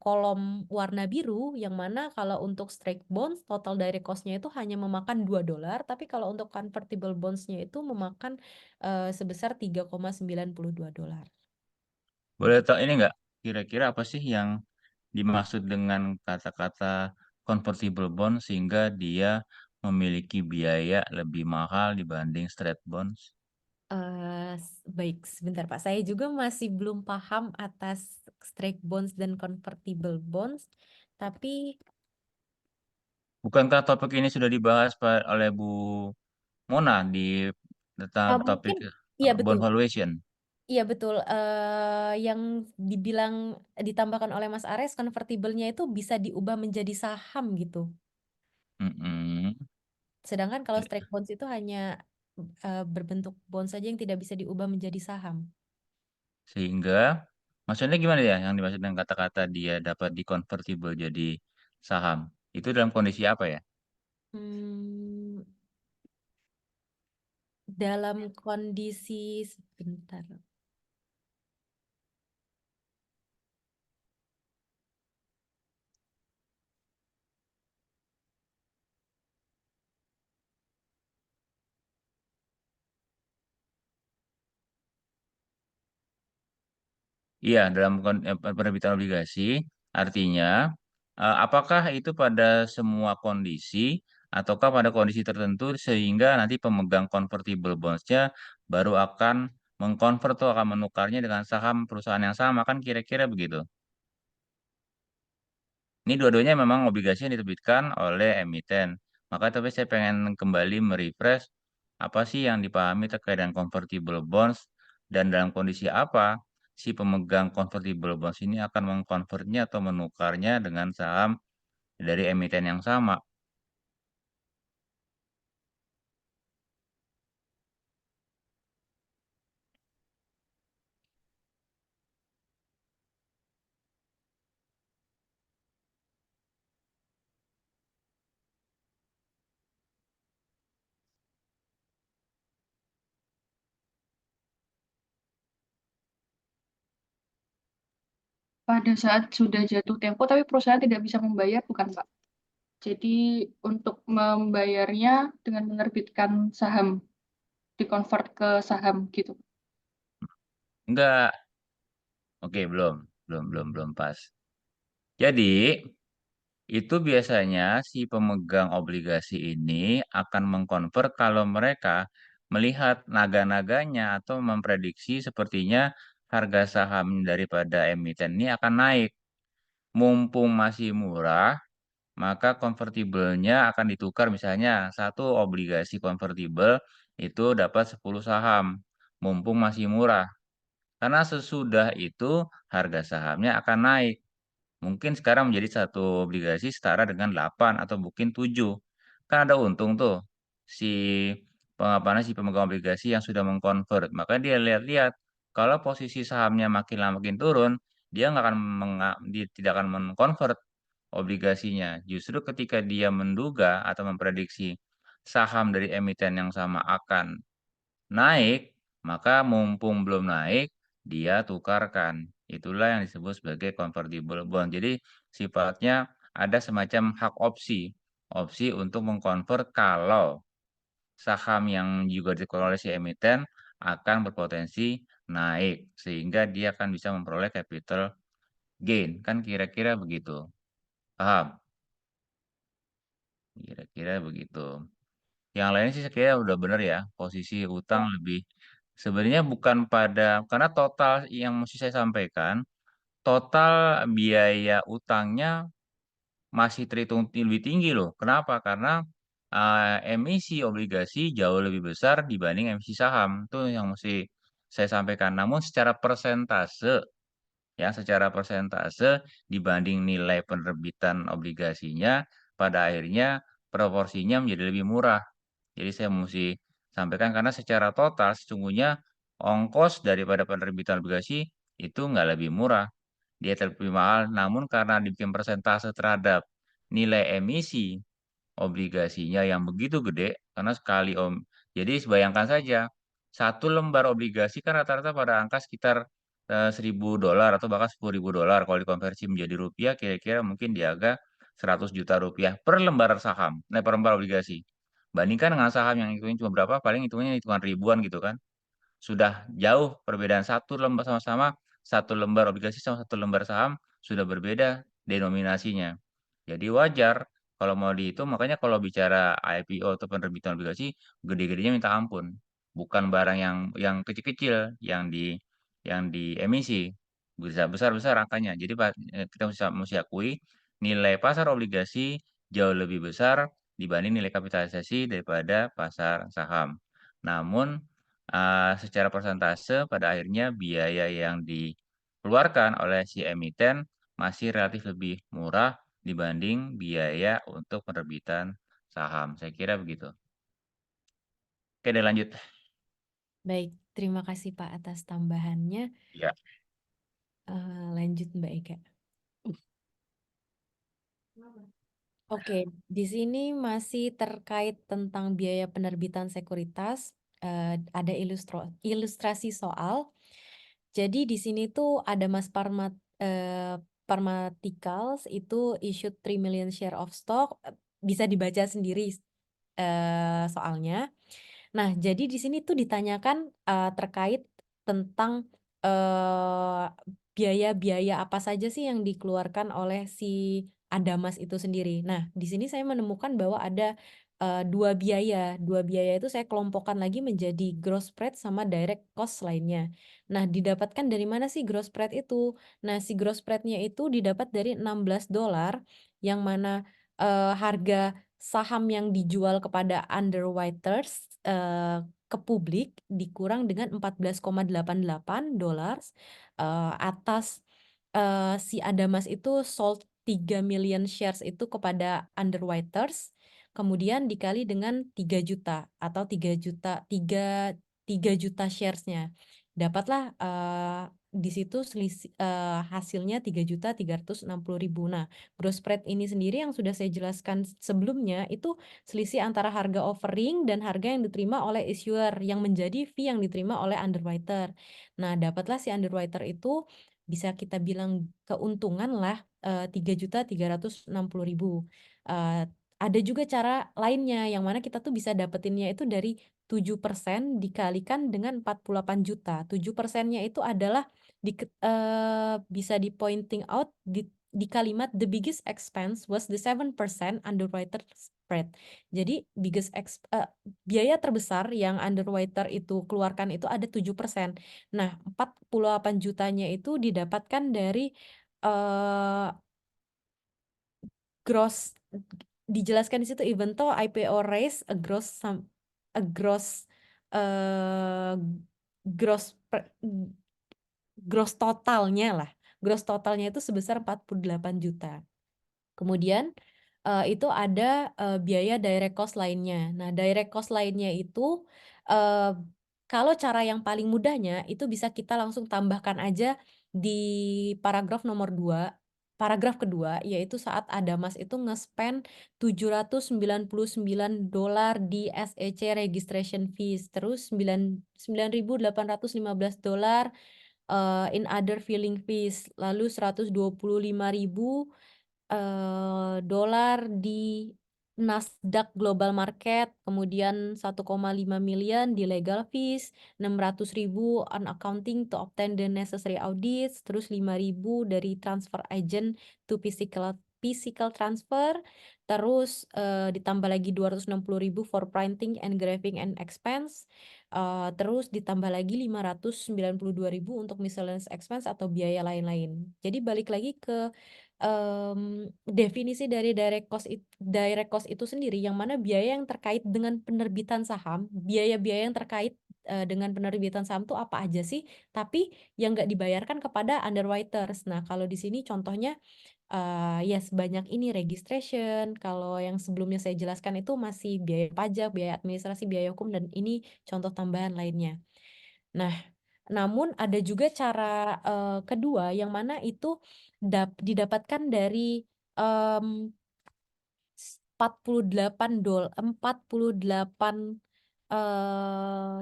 kolom warna biru, yang mana kalau untuk strike bonds total direct cost-nya itu hanya memakan $2, tapi kalau untuk convertible bonds-nya itu memakan sebesar $3,92. Boleh tahu ini nggak? Kira-kira apa sih yang dimaksud dengan kata-kata convertible bond sehingga dia memiliki biaya lebih mahal dibanding straight bonds? Baik, sebentar Pak. Saya juga masih belum paham atas strike bonds dan convertible bonds, tapi Bukankah topik ini sudah dibahas oleh Bu Mona di tentang topik mungkin iya betul, bond valuation? iya betul. Yang dibilang ditambahkan oleh Mas Ares, convertible-nya itu bisa diubah menjadi saham gitu. Mm-mm. Sedangkan kalau strike bonds itu hanya berbentuk bond saja yang tidak bisa diubah menjadi saham. Sehingga maksudnya gimana ya yang dimaksud dengan kata-kata dia dapat dikonvertible jadi saham? Itu dalam kondisi apa ya? Hmm, dalam kondisi sebentar. Iya, dalam penerbitan obligasi, artinya apakah itu pada semua kondisi ataukah pada kondisi tertentu sehingga nanti pemegang convertible bonds-nya baru akan mengkonvert atau akan menukarnya dengan saham perusahaan yang sama, kan kira-kira begitu. Ini dua-duanya memang obligasi yang diterbitkan oleh emiten. Maka tapi saya pengen kembali merefresh apa sih yang dipahami terkait dengan convertible bonds dan dalam kondisi apa si pemegang convertible bonds ini akan mengkonvertnya atau menukarnya dengan saham dari emiten yang sama. Pada saat sudah jatuh tempo, tapi perusahaan tidak bisa membayar, bukan, Pak? Jadi untuk membayarnya dengan menerbitkan saham, dikonvert ke saham gitu. Enggak. Oke, belum pas. Jadi, itu biasanya si pemegang obligasi ini akan mengkonvert kalau mereka melihat naga-naganya atau memprediksi sepertinya harga saham daripada emiten ini akan naik. Mumpung masih murah, maka konvertibelnya akan ditukar misalnya satu obligasi konvertibel itu dapat 10 saham. Mumpung masih murah. Karena sesudah itu harga sahamnya akan naik. Mungkin sekarang menjadi satu obligasi setara dengan 8 atau mungkin 7. Kan ada untung tuh si si pemegang obligasi yang sudah mengkonvert. Maka dia lihat-lihat kalau posisi sahamnya makin lama makin turun, dia nggak akan dia tidak akan mengkonvert obligasinya. Justru ketika dia menduga atau memprediksi saham dari emiten yang sama akan naik, maka mumpung belum naik, dia tukarkan. Itulah yang disebut sebagai convertible bond. Jadi sifatnya ada semacam hak opsi. Opsi untuk mengkonvert kalau saham yang juga dikelola oleh si emiten akan berpotensi naik. Sehingga dia akan bisa memperoleh capital gain. Kan kira-kira begitu. Paham? Kira-kira begitu. Yang lainnya sih saya kira udah bener ya, posisi utang lebih sebenarnya bukan pada karena total yang mesti saya sampaikan, total biaya utangnya masih terhitung lebih tinggi loh. Kenapa? Karena emisi obligasi jauh lebih besar dibanding emisi saham. Itu yang mesti saya sampaikan. Namun secara persentase dibanding nilai penerbitan obligasinya, pada akhirnya proporsinya menjadi lebih murah. Jadi saya mesti sampaikan karena secara total sesungguhnya ongkos daripada penerbitan obligasi itu nggak lebih murah. Dia lebih mahal, namun karena dibikin persentase terhadap nilai emisi obligasinya yang begitu gede, karena sekali jadi bayangkan saja, satu lembar obligasi kan rata-rata pada angka sekitar $1.000 atau bahkan $10.000. Kalau dikonversi menjadi rupiah, kira-kira mungkin di harga 100 juta rupiah per lembar saham, per lembar obligasi. Bandingkan dengan saham yang hitungnya cuma berapa, paling hitungnya hitungan ribuan gitu kan. Sudah jauh perbedaan satu lembar sama-sama, satu lembar obligasi sama satu lembar saham sudah berbeda denominasinya. Jadi wajar kalau mau dihitung, makanya kalau bicara IPO atau penerbitan obligasi, gede-gedenya minta ampun. Bukan barang yang kecil-kecil yang di emisi, besar-besar angkanya. Jadi kita mesti akui nilai pasar obligasi jauh lebih besar dibanding nilai kapitalisasi daripada pasar saham. Namun secara persentase pada akhirnya biaya yang dikeluarkan oleh si emiten masih relatif lebih murah dibanding biaya untuk penerbitan saham. Saya kira begitu. Oke, deh lanjut. Baik, terima kasih Pak atas tambahannya. Ya. Lanjut Mbak Eka. Oke, di sini masih terkait tentang biaya penerbitan sekuritas. Ada ilustrasi soal. Jadi di sini tuh ada Mas Parmaticals itu issued 3 million share of stock. Bisa dibaca sendiri soalnya. Nah, jadi di sini tuh ditanyakan terkait tentang biaya-biaya apa saja sih yang dikeluarkan oleh si Adamas itu sendiri. Nah, di sini saya menemukan bahwa ada dua biaya. Dua biaya itu saya kelompokkan lagi menjadi gross spread sama direct cost lainnya. Nah, didapatkan dari mana sih gross spread itu? Nah, si gross spread-nya itu didapat dari $16, yang mana harga saham yang dijual kepada underwriters ke publik dikurang dengan $14,88 atas si Adamas itu sold 3 million shares itu kepada underwriters, kemudian dikali dengan 3 juta atau 3 juta sharesnya. Dapatlah di situ hasilnya 3.360.000. Nah, gross spread ini sendiri yang sudah saya jelaskan sebelumnya itu selisih antara harga offering dan harga yang diterima oleh issuer yang menjadi fee yang diterima oleh underwriter. Nah, dapatlah si underwriter itu bisa kita bilang keuntungan lah 3.360.000. Ada juga cara lainnya yang mana kita tuh bisa dapetinnya itu dari 7% dikalikan dengan 48 juta. 7%-nya itu adalah bisa di pointing out di kalimat the biggest expense was the 7% underwriter spread. Jadi biaya terbesar yang underwriter itu keluarkan itu ada 7%. Nah, 48 jutanya itu didapatkan dari gross, dijelaskan di situ even though IPO raise a gross eh, gross gross totalnya lah. Gross totalnya itu sebesar 48 juta. Kemudian itu ada biaya direct cost lainnya. Nah, direct cost lainnya itu kalau cara yang paling mudahnya itu bisa kita langsung tambahkan aja di paragraf nomor 2, paragraf kedua, yaitu saat Adamas itu nge-spend $799 di SEC registration fees, terus $9.815 in other filing fees, lalu 125.000 dolar di Nasdaq Global Market, kemudian 1,5 million di legal fees, 600.000 on accounting to obtain the necessary audits, terus 5.000 dari transfer agent to physical transfer, terus ditambah lagi 260.000 for printing, engraving and expense, terus ditambah lagi 592.000 untuk miscellaneous expense atau biaya lain-lain. Jadi balik lagi ke definisi dari direct cost itu sendiri, yang mana biaya yang terkait dengan penerbitan saham, biaya-biaya yang terkait dengan penerbitan saham itu apa aja sih, tapi yang nggak dibayarkan kepada underwriters. Nah, kalau di sini contohnya ya sebanyak ini registration, kalau yang sebelumnya saya jelaskan itu masih biaya pajak, biaya administrasi, biaya hukum, dan ini contoh tambahan lainnya. Nah, namun ada juga cara kedua yang mana itu didapatkan dari 48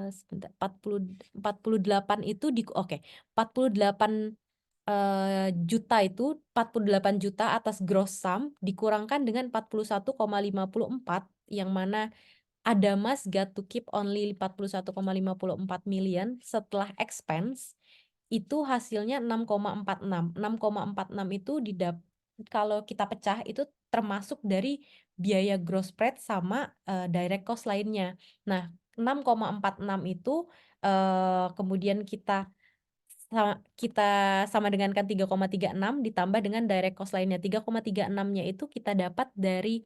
sebentar, 48 itu 48 juta itu 48 juta atas gross sum dikurangkan dengan 41,54, yang mana Adamas got to keep only 41,54 million setelah expense, itu hasilnya 6,46. 6,46 itu kalau kita pecah itu termasuk dari biaya gross spread sama direct cost lainnya. Nah, 6,46 itu kemudian kita sama dengankan 3,36 ditambah dengan direct cost lainnya. 3,36-nya itu kita dapat dari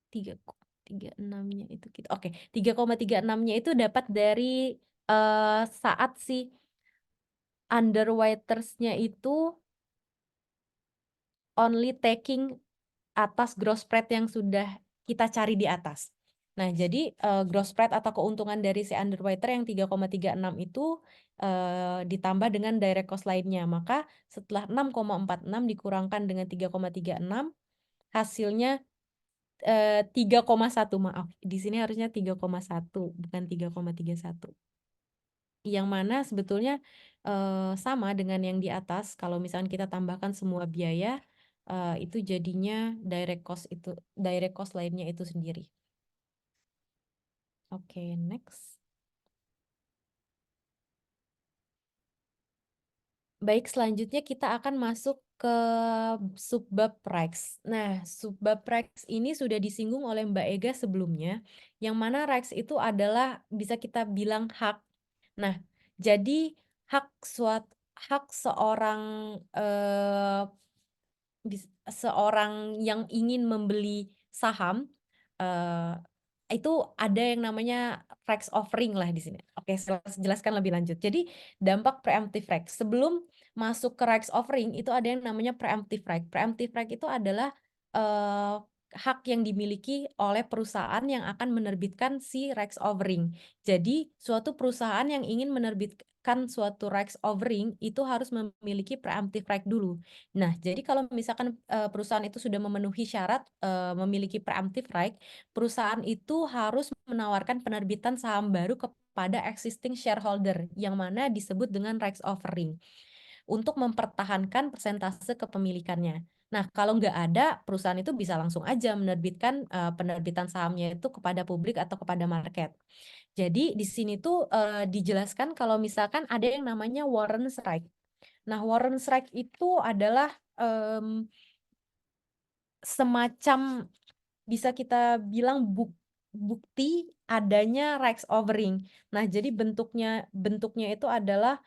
3,36-nya itu kita 3,36-nya itu dapat dari saat si underwriters-nya itu only taking atas gross spread yang sudah kita cari di atas. Nah, jadi gross spread atau keuntungan dari si underwriter yang 3,36 itu ditambah dengan direct cost lainnya. Maka setelah 6,46 dikurangkan dengan 3,36, hasilnya 3,1, maaf. Di sini harusnya 3,1 bukan 3,31. Yang mana sebetulnya sama dengan yang di atas. Kalau misalnya kita tambahkan semua biaya, itu jadinya direct cost lainnya itu sendiri. Oke, next. Baik, selanjutnya kita akan masuk ke subbab rights. Nah, subbab rights ini sudah disinggung oleh Mbak Ega sebelumnya, yang mana rights itu adalah bisa kita bilang hak. Nah, jadi hak seorang eh, seorang yang ingin membeli saham eh, itu ada yang namanya rights offering lah di sini. Oke, saya jelaskan lebih lanjut. Jadi dampak preemptive right. Sebelum masuk ke rights offering itu ada yang namanya preemptive right. Preemptive right itu adalah eh, hak yang dimiliki oleh perusahaan yang akan menerbitkan si rights offering. Jadi suatu perusahaan yang ingin menerbitkan suatu rights offering itu harus memiliki preemptive right dulu. Nah, jadi kalau misalkan perusahaan itu sudah memenuhi syarat memiliki preemptive right, perusahaan itu harus menawarkan penerbitan saham baru kepada existing shareholder yang mana disebut dengan rights offering untuk mempertahankan persentase kepemilikannya. Nah, kalau nggak ada, perusahaan itu bisa langsung aja menerbitkan penerbitan sahamnya itu kepada publik atau kepada market. Jadi di sini tuh dijelaskan kalau misalkan ada yang namanya warrants right. Nah, warrants right itu adalah semacam bisa kita bilang bukti adanya rights offering. Nah, jadi bentuknya itu adalah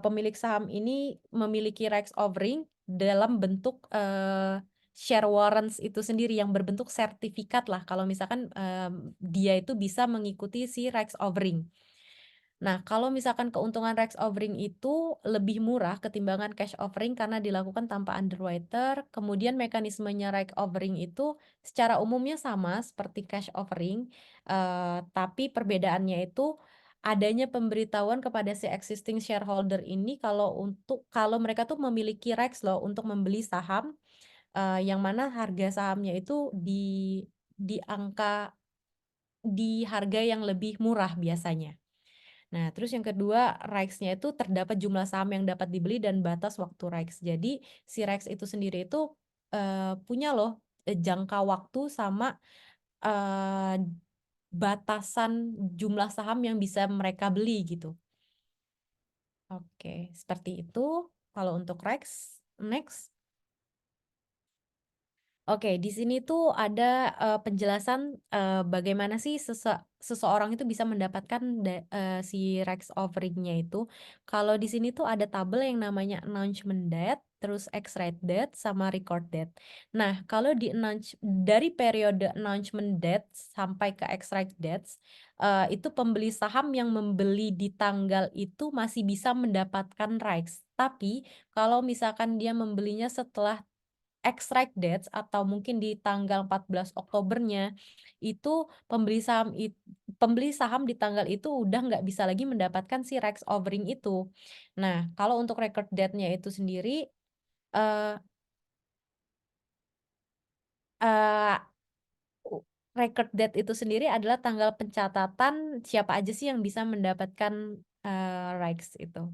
pemilik saham ini memiliki rights offering dalam bentuk share warrants itu sendiri yang berbentuk sertifikat lah. Kalau misalkan dia itu bisa mengikuti si rights offering. Nah, kalau misalkan keuntungan rights offering itu lebih murah ketimbangan cash offering karena dilakukan tanpa underwriter, kemudian mekanismenya rights offering itu secara umumnya sama seperti cash offering, tapi perbedaannya itu adanya pemberitahuan kepada si existing shareholder ini kalau mereka tuh memiliki rights loh untuk membeli saham, yang mana harga sahamnya itu di angka di harga yang lebih murah biasanya. Nah, terus yang kedua, rights-nya itu terdapat jumlah saham yang dapat dibeli dan batas waktu rights. Jadi, si rights itu sendiri itu punya loh jangka waktu sama eh, batasan jumlah saham yang bisa mereka beli gitu. Oke, seperti itu. Kalau untuk rights, next. Oke, di sini tuh ada penjelasan bagaimana sih seseorang itu bisa mendapatkan si rights offering-nya itu. Kalau di sini tuh ada tabel yang namanya announcement date, terus expiry date, sama record date. Nah, kalau dari periode announcement date sampai ke expiry dates, itu pembeli saham yang membeli di tanggal itu masih bisa mendapatkan rights. Tapi kalau misalkan dia membelinya setelah extract dates atau mungkin di tanggal 14 Oktobernya itu pembeli saham di tanggal itu udah nggak bisa lagi mendapatkan si rights offering itu. Nah, kalau untuk record date-nya itu sendiri eh eh, record date itu sendiri adalah tanggal pencatatan siapa aja sih yang bisa mendapatkan rights itu.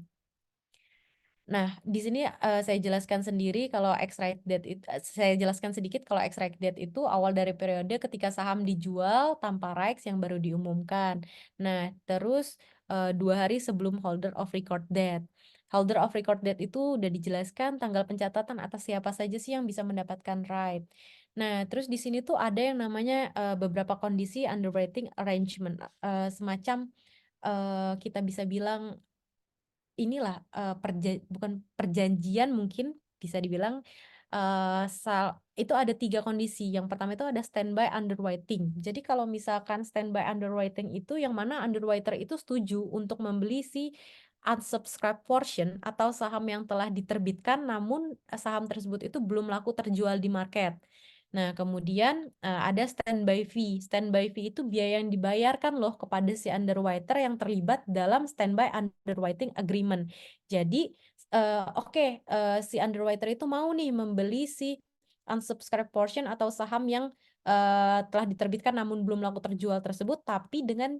Nah, di sini saya jelaskan sendiri kalau expiry date itu, saya jelaskan sedikit kalau expiry date itu awal dari periode ketika saham dijual tanpa rights yang baru diumumkan. Nah, terus 2 hari sebelum holder of record date. Holder of record date itu udah dijelaskan tanggal pencatatan atas siapa saja sih yang bisa mendapatkan right. Nah, terus di sini tuh ada yang namanya beberapa kondisi underwriting arrangement, semacam kita bisa bilang inilah bukan perjanjian mungkin bisa dibilang itu ada 3 kondisi. Yang pertama itu ada standby underwriting. Jadi kalau misalkan standby underwriting itu yang mana underwriter itu setuju untuk membeli si unsubscribed portion atau saham yang telah diterbitkan namun saham tersebut itu belum laku terjual di market. Nah, kemudian ada standby fee. Standby fee itu biaya yang dibayarkan loh kepada si underwriter yang terlibat dalam standby underwriting agreement. Jadi, si underwriter itu mau nih membeli si unsubscribed portion atau saham yang telah diterbitkan namun belum laku terjual tersebut, tapi dengan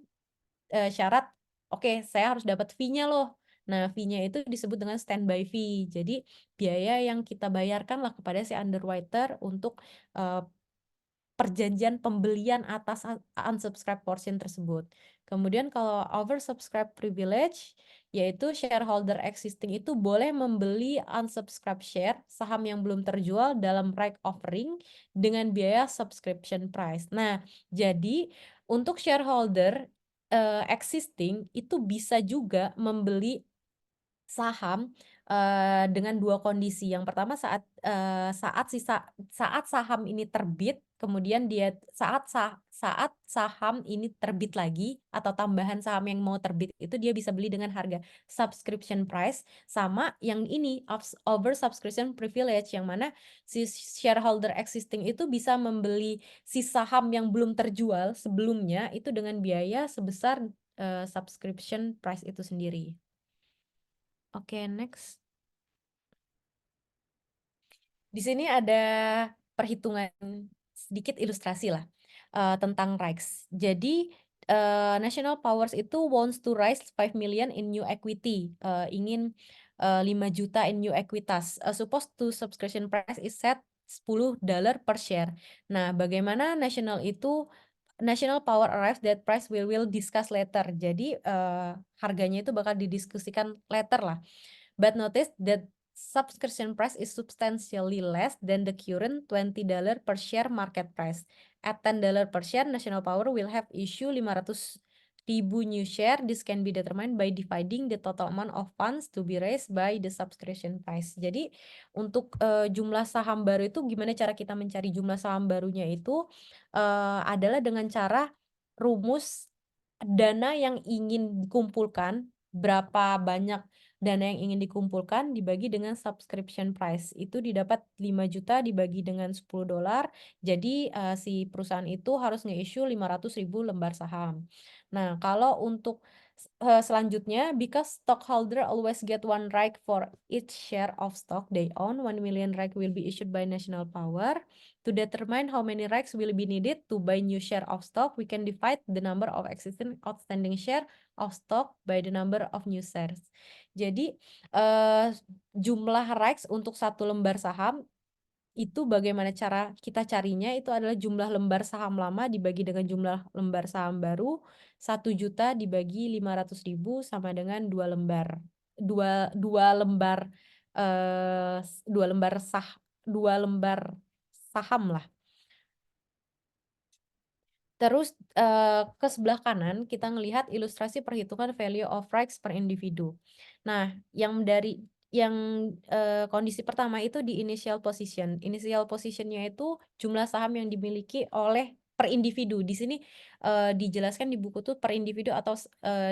syarat, oke, saya harus dapat fee-nya loh. Nah, fee-nya itu disebut dengan standby fee. Jadi, biaya yang kita bayarkan lah kepada si underwriter untuk perjanjian pembelian atas unsubscribed portion tersebut. Kemudian kalau oversubscribed privilege, yaitu shareholder existing itu boleh membeli unsubscribed share saham yang belum terjual dalam right offering dengan biaya subscription price. Nah, jadi untuk shareholder existing itu bisa juga membeli saham dengan dua kondisi. Yang pertama saat saham ini terbit, kemudian saat saham ini terbit lagi atau tambahan saham yang mau terbit itu dia bisa beli dengan harga subscription price, sama yang ini over subscription privilege yang mana si shareholder existing itu bisa membeli si saham yang belum terjual sebelumnya itu dengan biaya sebesar subscription price itu sendiri. Oke, next. Di sini ada perhitungan sedikit ilustrasi lah tentang REITs. Jadi National Powers itu wants to raise 5 million in new equity, ingin 5 juta in new equitas. Supposed to subscription price is set $10 per share. Nah, bagaimana National Power arrives that price we will discuss later. Jadi harganya itu bakal didiskusikan later lah. But notice that subscription price is substantially less than the current $20 per share market price. At $10 per share, National Power will have issue 500,000 new share. This can be determined by dividing the total amount of funds to be raised by the subscription price. Jadi untuk jumlah saham baru itu gimana cara kita mencari jumlah saham barunya itu adalah dengan cara rumus dana yang ingin dikumpulkan, berapa banyak dana yang ingin dikumpulkan dibagi dengan subscription price. Itu didapat 5 juta dibagi dengan $10. Jadi si perusahaan itu harus nge-issue 500.000 lembar saham. Nah, kalau untuk selanjutnya, because stockholder always get one right for each share of stock they own, 1 million right will be issued by National Power. To determine how many rights will be needed to buy new share of stock, we can divide the number of existing outstanding share of stock by the number of new shares. Jadi jumlah rights untuk satu lembar saham itu bagaimana cara kita carinya itu adalah jumlah lembar saham lama dibagi dengan jumlah lembar saham baru. 1 juta dibagi 500.000 sama dengan 2 lembar. 2 lembar 2 lembar saham lah. Terus ke sebelah kanan kita ngelihat ilustrasi perhitungan value of rights per individu. Nah, kondisi pertama itu di initial position. Initial positionnya itu jumlah saham yang dimiliki oleh per individu. Di sini dijelaskan di buku tuh per individu atau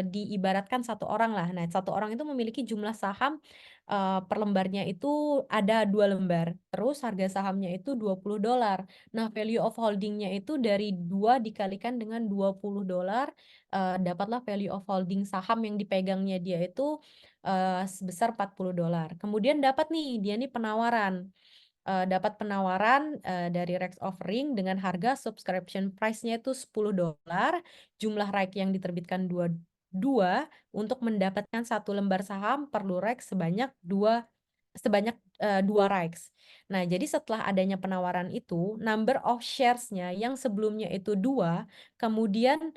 diibaratkan satu orang lah. Nah, satu orang itu memiliki jumlah saham per lembarnya itu ada 2 lembar. Terus harga sahamnya itu $20. Nah, value of holdingnya itu dari 2 dikalikan dengan $20, dapatlah value of holding saham yang dipegangnya dia itu sebesar $40. Kemudian dapat dia penawaran. Dapat penawaran dari Rex Offering dengan harga subscription price-nya itu $10, jumlah right yang diterbitkan 2 untuk mendapatkan satu lembar saham perlu Rex sebanyak 2 rights. Nah, jadi setelah adanya penawaran itu, number of shares-nya yang sebelumnya itu 2, kemudian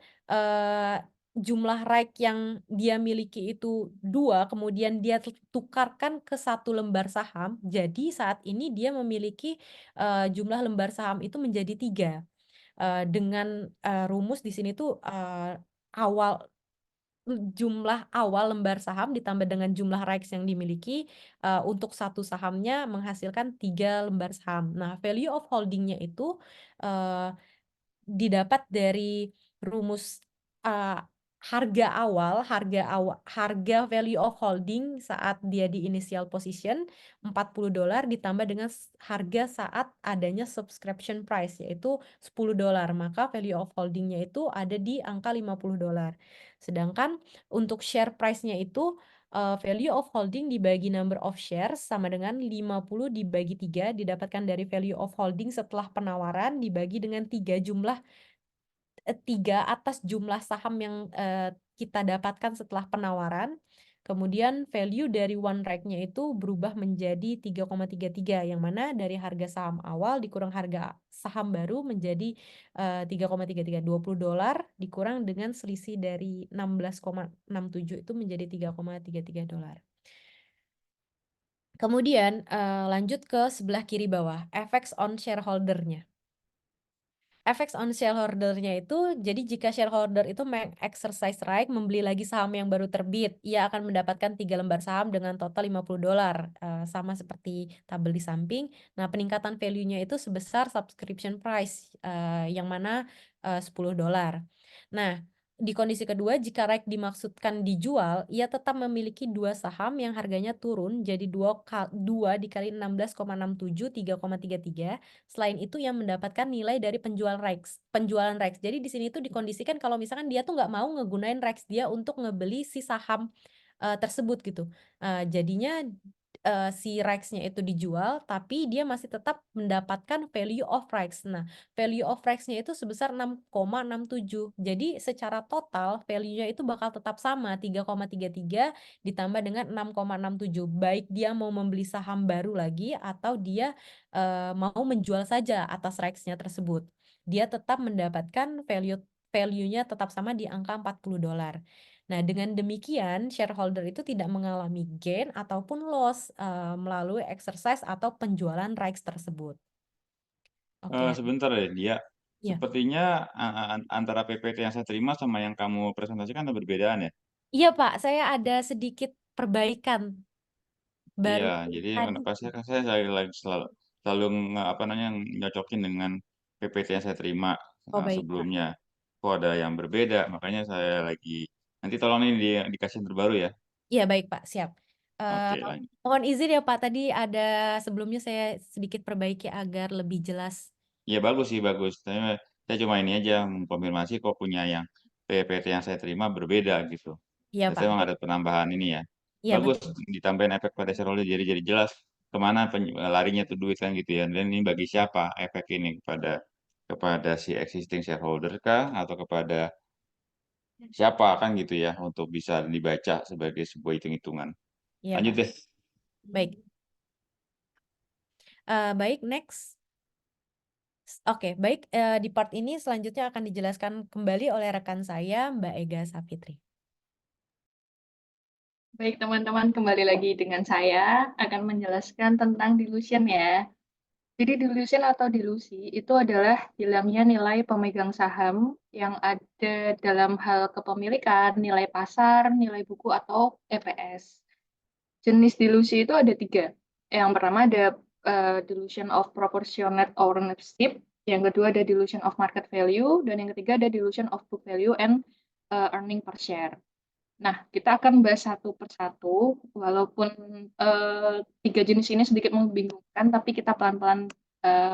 jumlah right yang dia miliki itu 2, kemudian dia tukarkan ke satu lembar saham. Jadi saat ini dia memiliki jumlah lembar saham itu menjadi 3. Dengan rumus di sini tuh jumlah awal lembar saham ditambah dengan jumlah rights yang dimiliki untuk satu sahamnya menghasilkan 3 lembar saham. Nah, value of holdingnya itu didapat dari rumus harga value of holding saat dia di initial position $40 ditambah dengan harga saat adanya subscription price yaitu $10, maka value of holdingnya itu ada di angka $50. Sedangkan untuk share price-nya itu value of holding dibagi number of shares sama dengan 50 dibagi 3 didapatkan dari value of holding setelah penawaran dibagi dengan 3 atas jumlah saham yang kita dapatkan setelah penawaran. Kemudian value dari one right-nya itu berubah menjadi 3,33, yang mana dari harga saham awal dikurang harga saham baru menjadi 3,33. $20 dikurang dengan selisih dari 16,67 itu menjadi $3,33. Kemudian lanjut ke sebelah kiri bawah, effects on shareholder-nya. Effects on shareholder-nya itu, jadi jika shareholder itu exercise right membeli lagi saham yang baru terbit, ia akan mendapatkan 3 lembar saham dengan total $50, sama seperti tabel di samping. Nah, peningkatan value-nya itu sebesar subscription price, yang mana $10. Nah, di kondisi kedua, jika right dimaksudkan dijual, ia tetap memiliki 2 saham yang harganya turun jadi 2 dikali 16,67, 3,33. Selain itu yang mendapatkan nilai dari penjualan rights. Jadi di sini tuh dikondisikan kalau misalkan dia tuh nggak mau ngegunain rights dia untuk ngebeli si saham tersebut gitu. Jadinya si rights-nya itu dijual, tapi dia masih tetap mendapatkan value of rights. Nah, value of rights-nya itu sebesar 6,67. Jadi secara total value-nya itu bakal tetap sama, 3,33 ditambah dengan 6,67. Baik dia mau membeli saham baru lagi atau dia mau menjual saja atas rights-nya tersebut. Dia tetap mendapatkan value-nya tetap sama di angka $40. Nah, dengan demikian shareholder itu tidak mengalami gain ataupun loss melalui exercise atau penjualan rights tersebut. Oke. Sebentar ya, dia. Iya. Sepertinya antara PPT yang saya terima sama yang kamu presentasikan ada perbedaan ya? Iya, Pak, saya ada sedikit perbaikan baru Iya, jadi tadi. saya selalu nyocokin dengan PPT yang saya terima Oh, baik, Pak. sebelumnya. Kok ada yang berbeda, makanya saya lagi nanti tolong ini dikasih yang terbaru ya. Iya, baik, Pak, siap. Oke, lanjut. Mohon izin ya, Pak, tadi ada sebelumnya saya sedikit perbaiki agar lebih jelas. Iya bagus sih bagus. Saya cuma ini aja mengkonfirmasi kok punya yang PPT yang saya terima berbeda gitu. Iya, Terus Pak. memang ada penambahan ini ya. Iya, Bagus betul. ditambahin efek pada shareholder jadi jelas kemana larinya tuh duit kan gitu ya. Dan ini bagi siapa efek ini kepada si existing shareholder kah atau kepada siapa kan gitu ya untuk bisa dibaca sebagai sebuah hitung-hitungan. Iya, Lanjut Pak. deh. Baik. Baik, next. Oke, baik. Di part ini selanjutnya akan dijelaskan kembali oleh rekan saya, Mbak Ega Sapitri. Baik, teman-teman, kembali lagi dengan saya akan menjelaskan tentang dilution ya. Jadi dilution atau dilusi itu adalah hilangnya nilai pemegang saham yang ada dalam hal kepemilikan, nilai pasar, nilai buku, atau EPS. Jenis dilusi itu ada 3. Yang pertama ada dilution of proportionate ownership, yang kedua ada dilution of market value, dan yang ketiga ada dilution of book value and earning per share. Nah, kita akan bahas satu persatu, walaupun 3 jenis ini sedikit membingungkan, tapi kita pelan-pelan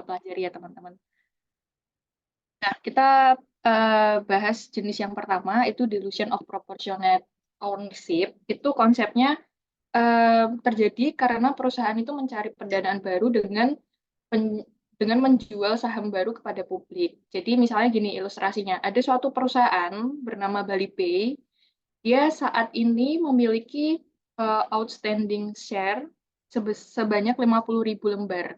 pelajari ya teman-teman. Nah, kita bahas jenis yang pertama, itu delusion of proportionate ownership. Itu konsepnya terjadi karena perusahaan itu mencari pendanaan baru dengan menjual saham baru kepada publik. Jadi misalnya gini ilustrasinya, ada suatu perusahaan bernama Bali Pay, dia saat ini memiliki outstanding share sebanyak 50.000 lembar,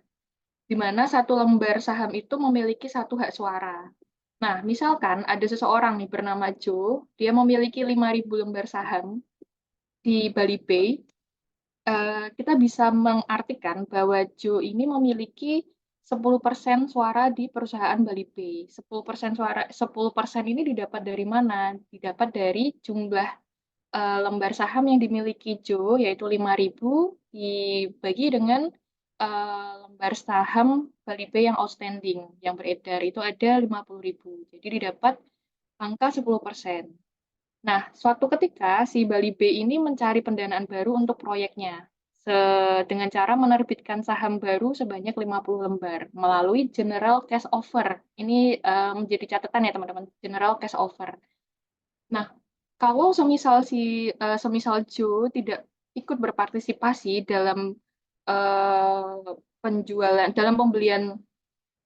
di mana satu lembar saham itu memiliki 1 hak suara. Nah, misalkan ada seseorang nih bernama Joe, dia memiliki 5.000 lembar saham di Bali Pay, kita bisa mengartikan bahwa Joe ini memiliki 10% suara di perusahaan Bali Pay. 10% ini didapat dari mana? Didapat dari jumlah lembar saham yang dimiliki Joe, yaitu 5.000 dibagi dengan lembar saham Bali Pay yang outstanding, yang beredar itu ada 50.000. Jadi didapat angka 10%. Nah, suatu ketika si Bali Pay ini mencari pendanaan baru untuk proyeknya dengan cara menerbitkan saham baru sebanyak 50 lembar melalui general cash offer. Ini menjadi catatan ya teman-teman, general cash offer. Nah, kalau semisal Joe tidak ikut berpartisipasi dalam dalam pembelian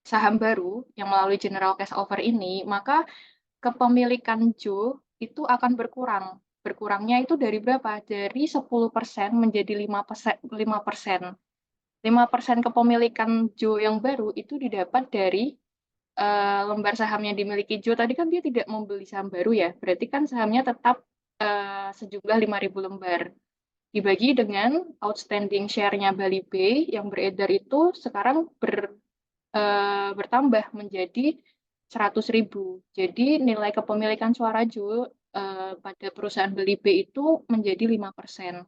saham baru yang melalui general cash offer ini, maka kepemilikan Joe itu akan berkurang berkurangnya itu dari berapa? Dari 10% menjadi 5%. 5% kepemilikan Joe yang baru itu didapat dari lembar saham yang dimiliki Joe. Tadi kan dia tidak membeli saham baru ya, berarti kan sahamnya tetap sejumlah 5.000 lembar. Dibagi dengan outstanding share-nya Bali Bay yang beredar itu sekarang bertambah menjadi 100.000. Jadi nilai kepemilikan suara Joe pada perusahaan Bali Bay itu menjadi 5%.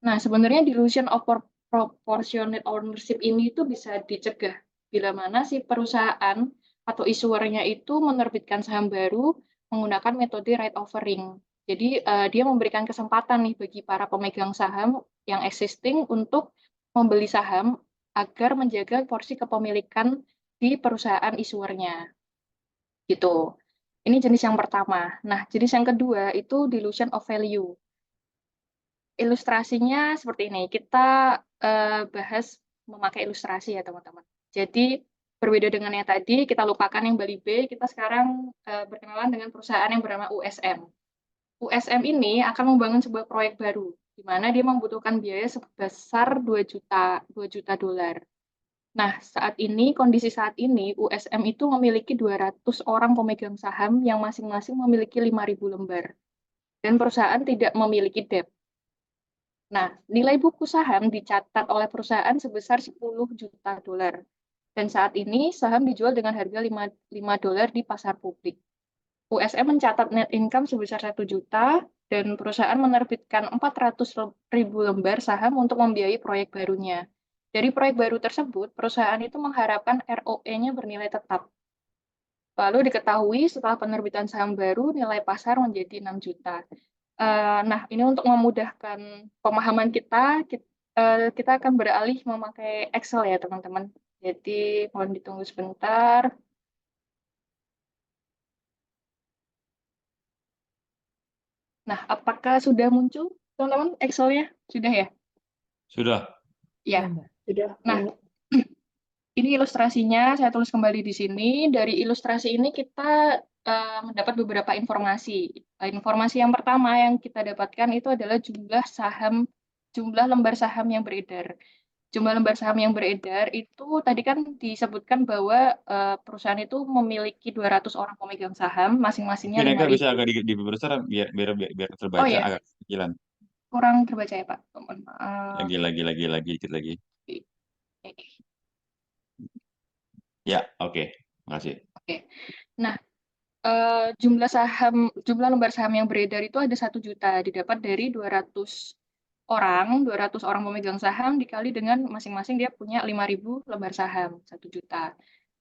Nah, sebenarnya dilution of proportionate ownership ini itu bisa dicegah bila mana si perusahaan atau issuernya itu menerbitkan saham baru menggunakan metode right offering. Jadi dia memberikan kesempatan nih bagi para pemegang saham yang existing untuk membeli saham agar menjaga porsi kepemilikan di perusahaan issuernya. Gitu. Ini jenis yang pertama. Nah, jenis yang kedua itu dilution of value. Ilustrasinya seperti ini. Kita bahas memakai ilustrasi ya, teman-teman. Jadi, berbeda dengan yang tadi, kita lupakan yang Bali Bay, kita sekarang berkenalan dengan perusahaan yang bernama USM. USM ini akan membangun sebuah proyek baru, di mana dia membutuhkan biaya sebesar 2 juta dolar. Nah, kondisi saat ini, USM itu memiliki 200 orang pemegang saham yang masing-masing memiliki 5.000 lembar. Dan perusahaan tidak memiliki debt. Nah, nilai buku saham dicatat oleh perusahaan sebesar 10 juta dolar. Dan saat ini saham dijual dengan harga 5 dolar di pasar publik. USM mencatat net income sebesar 1 juta dan perusahaan menerbitkan 400.000 lembar saham untuk membiayai proyek barunya. Dari proyek baru tersebut, perusahaan itu mengharapkan ROE-nya bernilai tetap. Lalu diketahui setelah penerbitan saham baru, nilai pasar menjadi 6 juta. Nah, ini untuk memudahkan pemahaman kita akan beralih memakai Excel ya, teman-teman. Jadi, mohon ditunggu sebentar. Nah, apakah sudah muncul, teman-teman, Excel-nya? Sudah ya? Sudah. Ya. Mbak. Sudah. Nah, ini ilustrasinya, saya tulis kembali di sini. Dari ilustrasi ini kita mendapat beberapa informasi. Informasi yang pertama yang kita dapatkan itu adalah jumlah lembar saham yang beredar. Jumlah lembar saham yang beredar itu tadi kan disebutkan bahwa perusahaan itu memiliki 200 orang pemegang saham, masing-masingnya Mungkin agak 5.000. bisa agak diperbesar biar Oh terbaca ya, agak kecilan. kurang terbaca ya Pak. Mohon maaf. Lagi, dikit lagi. Ya, oke. Makasih. Oke. Nah, jumlah lembar saham yang beredar itu ada 1 juta, didapat dari 200 orang pemegang saham dikali dengan masing-masing dia punya 5.000 lembar saham, 1 juta.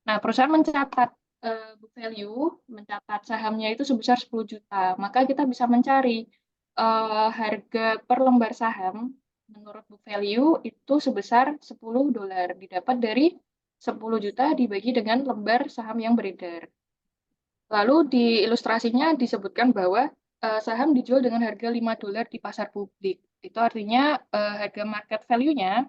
Nah, perusahaan mencatat book value, mencatat sahamnya itu sebesar 10 juta. Maka kita bisa mencari harga per lembar saham menurut book value itu sebesar 10 dolar, didapat dari 10 juta dibagi dengan lembar saham yang beredar. Lalu di ilustrasinya disebutkan bahwa saham dijual dengan harga 5 dolar di pasar publik. Itu artinya harga market value-nya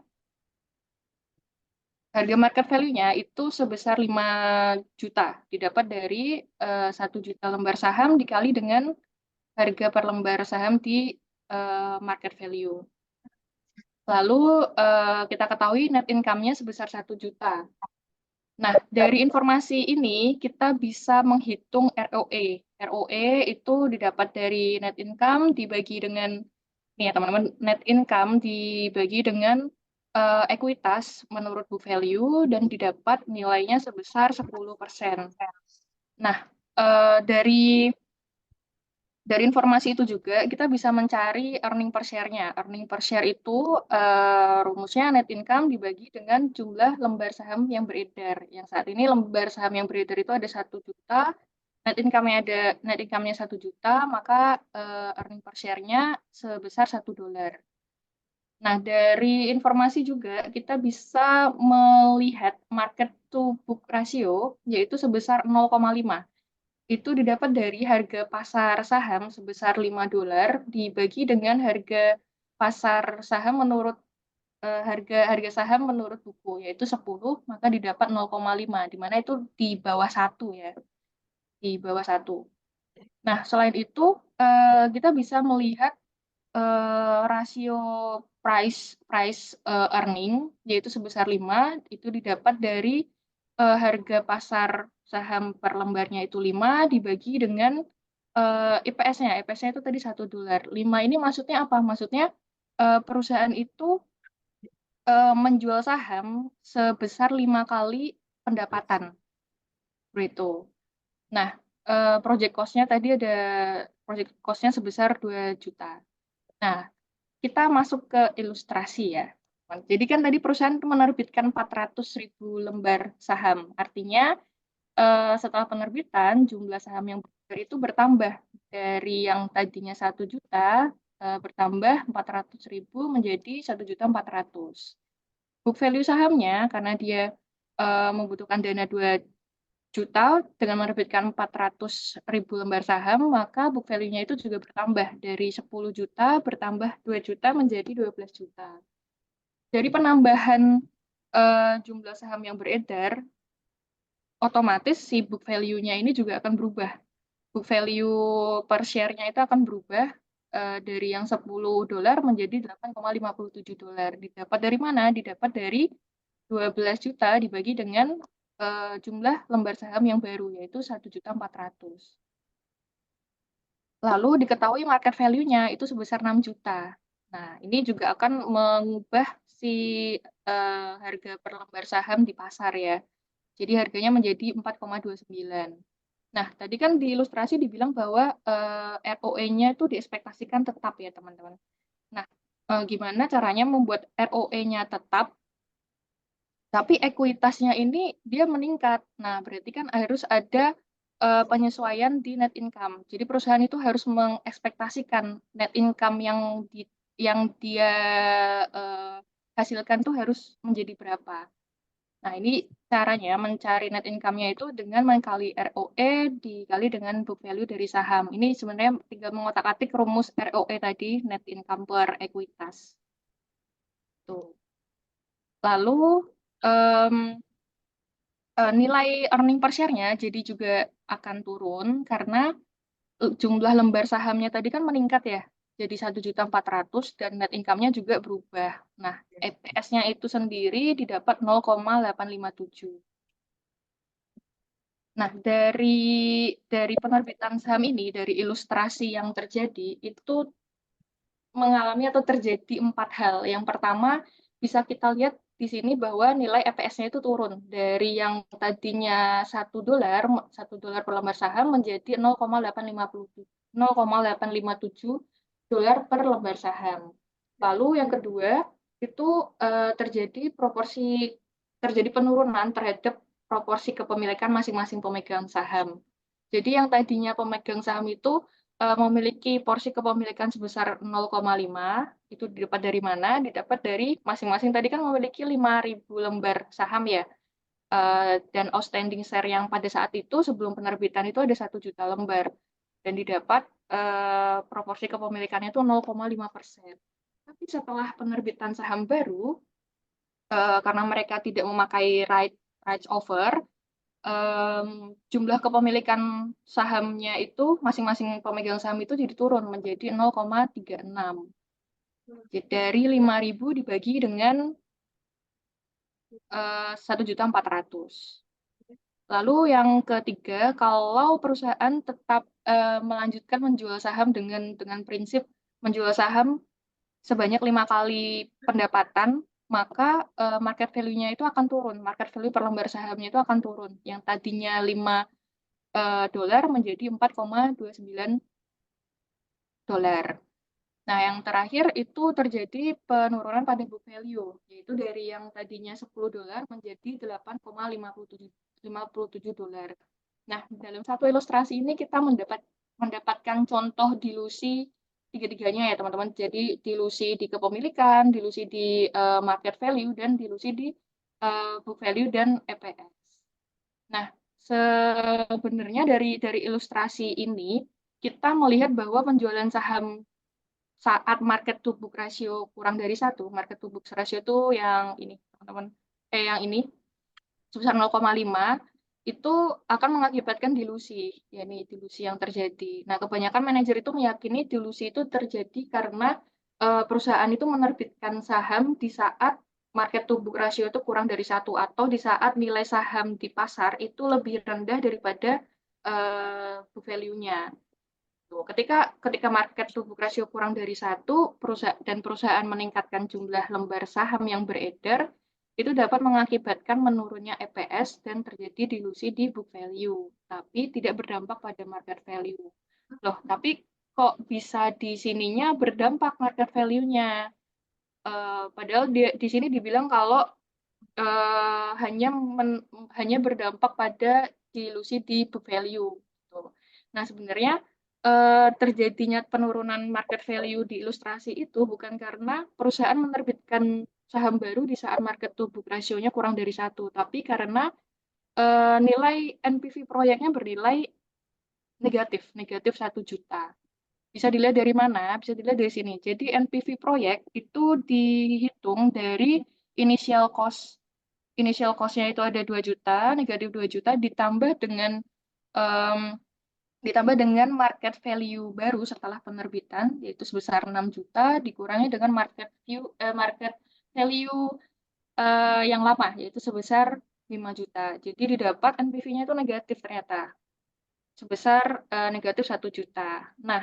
itu sebesar 5 juta, didapat dari 1 juta lembar saham dikali dengan harga per lembar saham di market value. Lalu kita ketahui net income-nya sebesar 1 juta. Nah, dari informasi ini kita bisa menghitung ROE. ROE itu didapat dari net income dibagi dengan, nih ya teman-teman, net income dibagi dengan ekuitas menurut book value dan didapat nilainya sebesar 10%. Nah, dari informasi itu juga kita bisa mencari earning per share-nya. Earning per share itu rumusnya net income dibagi dengan jumlah lembar saham yang beredar. Yang saat ini lembar saham yang beredar itu ada 1 juta, net income-nya 1 juta, maka earning per share-nya sebesar 1 dolar. Nah, dari informasi juga kita bisa melihat market to book ratio, yaitu sebesar 0,5. Itu didapat dari harga pasar saham sebesar 5 dolar dibagi dengan harga pasar saham menurut harga saham menurut buku, yaitu 10, maka didapat 0,5, di mana itu di bawah 1 ya. Di bawah 1. Nah, selain itu kita bisa melihat rasio price earning yaitu sebesar 5 itu didapat dari harga pasar saham per lembarnya itu 5 dibagi dengan IPS-nya. IPS-nya itu tadi $1. 5 ini maksudnya apa? Maksudnya perusahaan itu menjual saham sebesar 5 kali pendapatan. Gitu. Nah, project cost-nya tadi ada project cost-nya sebesar 2 juta. Nah, kita masuk ke ilustrasi ya. Jadi kan tadi perusahaan menerbitkan 400.000 lembar saham. Artinya setelah penerbitan jumlah saham yang beredar itu bertambah dari yang tadinya 1 juta bertambah 400.000 menjadi 1.400.000. Book value sahamnya karena dia membutuhkan dana 2 juta dengan menerbitkan 400.000 lembar saham, maka book value-nya itu juga bertambah dari 10 juta bertambah 2 juta menjadi 12 juta. Dari penambahan jumlah saham yang beredar, otomatis si book value-nya ini juga akan berubah. Book value per share-nya itu akan berubah dari yang $10 menjadi $8,57. Didapat dari mana? Didapat dari 12 juta dibagi dengan jumlah lembar saham yang baru, yaitu 1.400.000. Lalu diketahui market value-nya itu sebesar 6 juta. Nah, ini juga akan mengubah si harga per lembar saham di pasar ya. Jadi harganya menjadi 4,29. Nah, tadi kan di ilustrasi dibilang bahwa ROE-nya itu diekspektasikan tetap ya, teman-teman. Nah, gimana caranya membuat ROE-nya tetap, tapi ekuitasnya ini dia meningkat. Nah, berarti kan harus ada penyesuaian di net income. Jadi perusahaan itu harus mengekspektasikan net income yang dia hasilkan tuh harus menjadi berapa. Nah, ini caranya mencari net income-nya itu dengan mengkali ROE dikali dengan book value dari saham. Ini sebenarnya tinggal mengotak-atik rumus ROE tadi, net income per ekuitas. Tuh. Lalu nilai earning per share-nya jadi juga akan turun karena jumlah lembar sahamnya tadi kan meningkat ya, jadi 1.400.000 dan net income-nya juga berubah. Nah, EPS-nya itu sendiri didapat 0,857. Nah, dari penerbitan saham ini, dari ilustrasi yang terjadi, itu mengalami atau terjadi 4 hal. Yang pertama, bisa kita lihat di sini bahwa nilai EPS-nya itu turun dari yang tadinya $1 per lembar saham menjadi 0,857 dolar per lembar saham. Lalu yang kedua, itu terjadi penurunan terhadap proporsi kepemilikan masing-masing pemegang saham. Jadi yang tadinya pemegang saham itu memiliki porsi kepemilikan sebesar 0,5, itu didapat dari mana? Didapat dari masing-masing tadi kan memiliki 5.000 lembar saham ya. Dan outstanding share yang pada saat itu sebelum penerbitan itu ada 1 juta lembar. Dan didapat proporsi kepemilikannya itu 0,5%. Tapi setelah penerbitan saham baru, karena mereka tidak memakai rights over, jumlah kepemilikan sahamnya itu masing-masing pemegang saham itu jadi turun menjadi 0,36. Jadi dari 5.000 dibagi dengan 1.400.000. Lalu yang ketiga, kalau perusahaan tetap melanjutkan menjual saham dengan prinsip menjual saham sebanyak 5 kali pendapatan, maka market value-nya itu akan turun. Market value per lembar sahamnya itu akan turun. Yang tadinya $5 menjadi 4,29 dolar. Nah, yang terakhir itu terjadi penurunan pada book value, yaitu dari yang tadinya $10 menjadi 8,57 dolar. Nah, dalam satu ilustrasi ini kita mendapatkan contoh dilusi tiga-tiganya ya, teman-teman. Jadi dilusi di kepemilikan, dilusi di market value, dan dilusi di book value dan EPS. Nah, sebenarnya dari ilustrasi ini kita melihat bahwa penjualan saham saat market to book ratio kurang dari 1, market to book ratio itu yang ini, teman-teman, yang ini sebesar 0,5, itu akan mengakibatkan dilusi, yakni dilusi yang terjadi. Nah, kebanyakan manajer itu meyakini dilusi itu terjadi karena perusahaan itu menerbitkan saham di saat market to book ratio itu kurang dari 1 atau di saat nilai saham di pasar itu lebih rendah daripada book value-nya. Tuh, ketika market to book ratio kurang dari 1 dan perusahaan meningkatkan jumlah lembar saham yang beredar, itu dapat mengakibatkan menurunnya EPS dan terjadi dilusi di book value, tapi tidak berdampak pada market value. Loh, tapi kok bisa di sininya berdampak market value-nya? Padahal di sini dibilang kalau hanya berdampak pada dilusi di book value. Gitu. Nah, sebenarnya terjadinya penurunan market value di ilustrasi itu bukan karena perusahaan menerbitkan saham baru di saat market to book ratio-nya kurang dari 1, tapi karena nilai NPV proyeknya bernilai negatif 1 juta. Bisa dilihat dari mana? Bisa dilihat dari sini. Jadi NPV proyek itu dihitung dari initial cost. Initial cost-nya itu ada 2 juta, negatif 2 juta ditambah dengan market value baru setelah penerbitan, yaitu sebesar 6 juta, dikurangi dengan market value yang lama, yaitu sebesar 5 juta. Jadi didapat NPV-nya itu negatif ternyata, sebesar negatif 1 juta. Nah,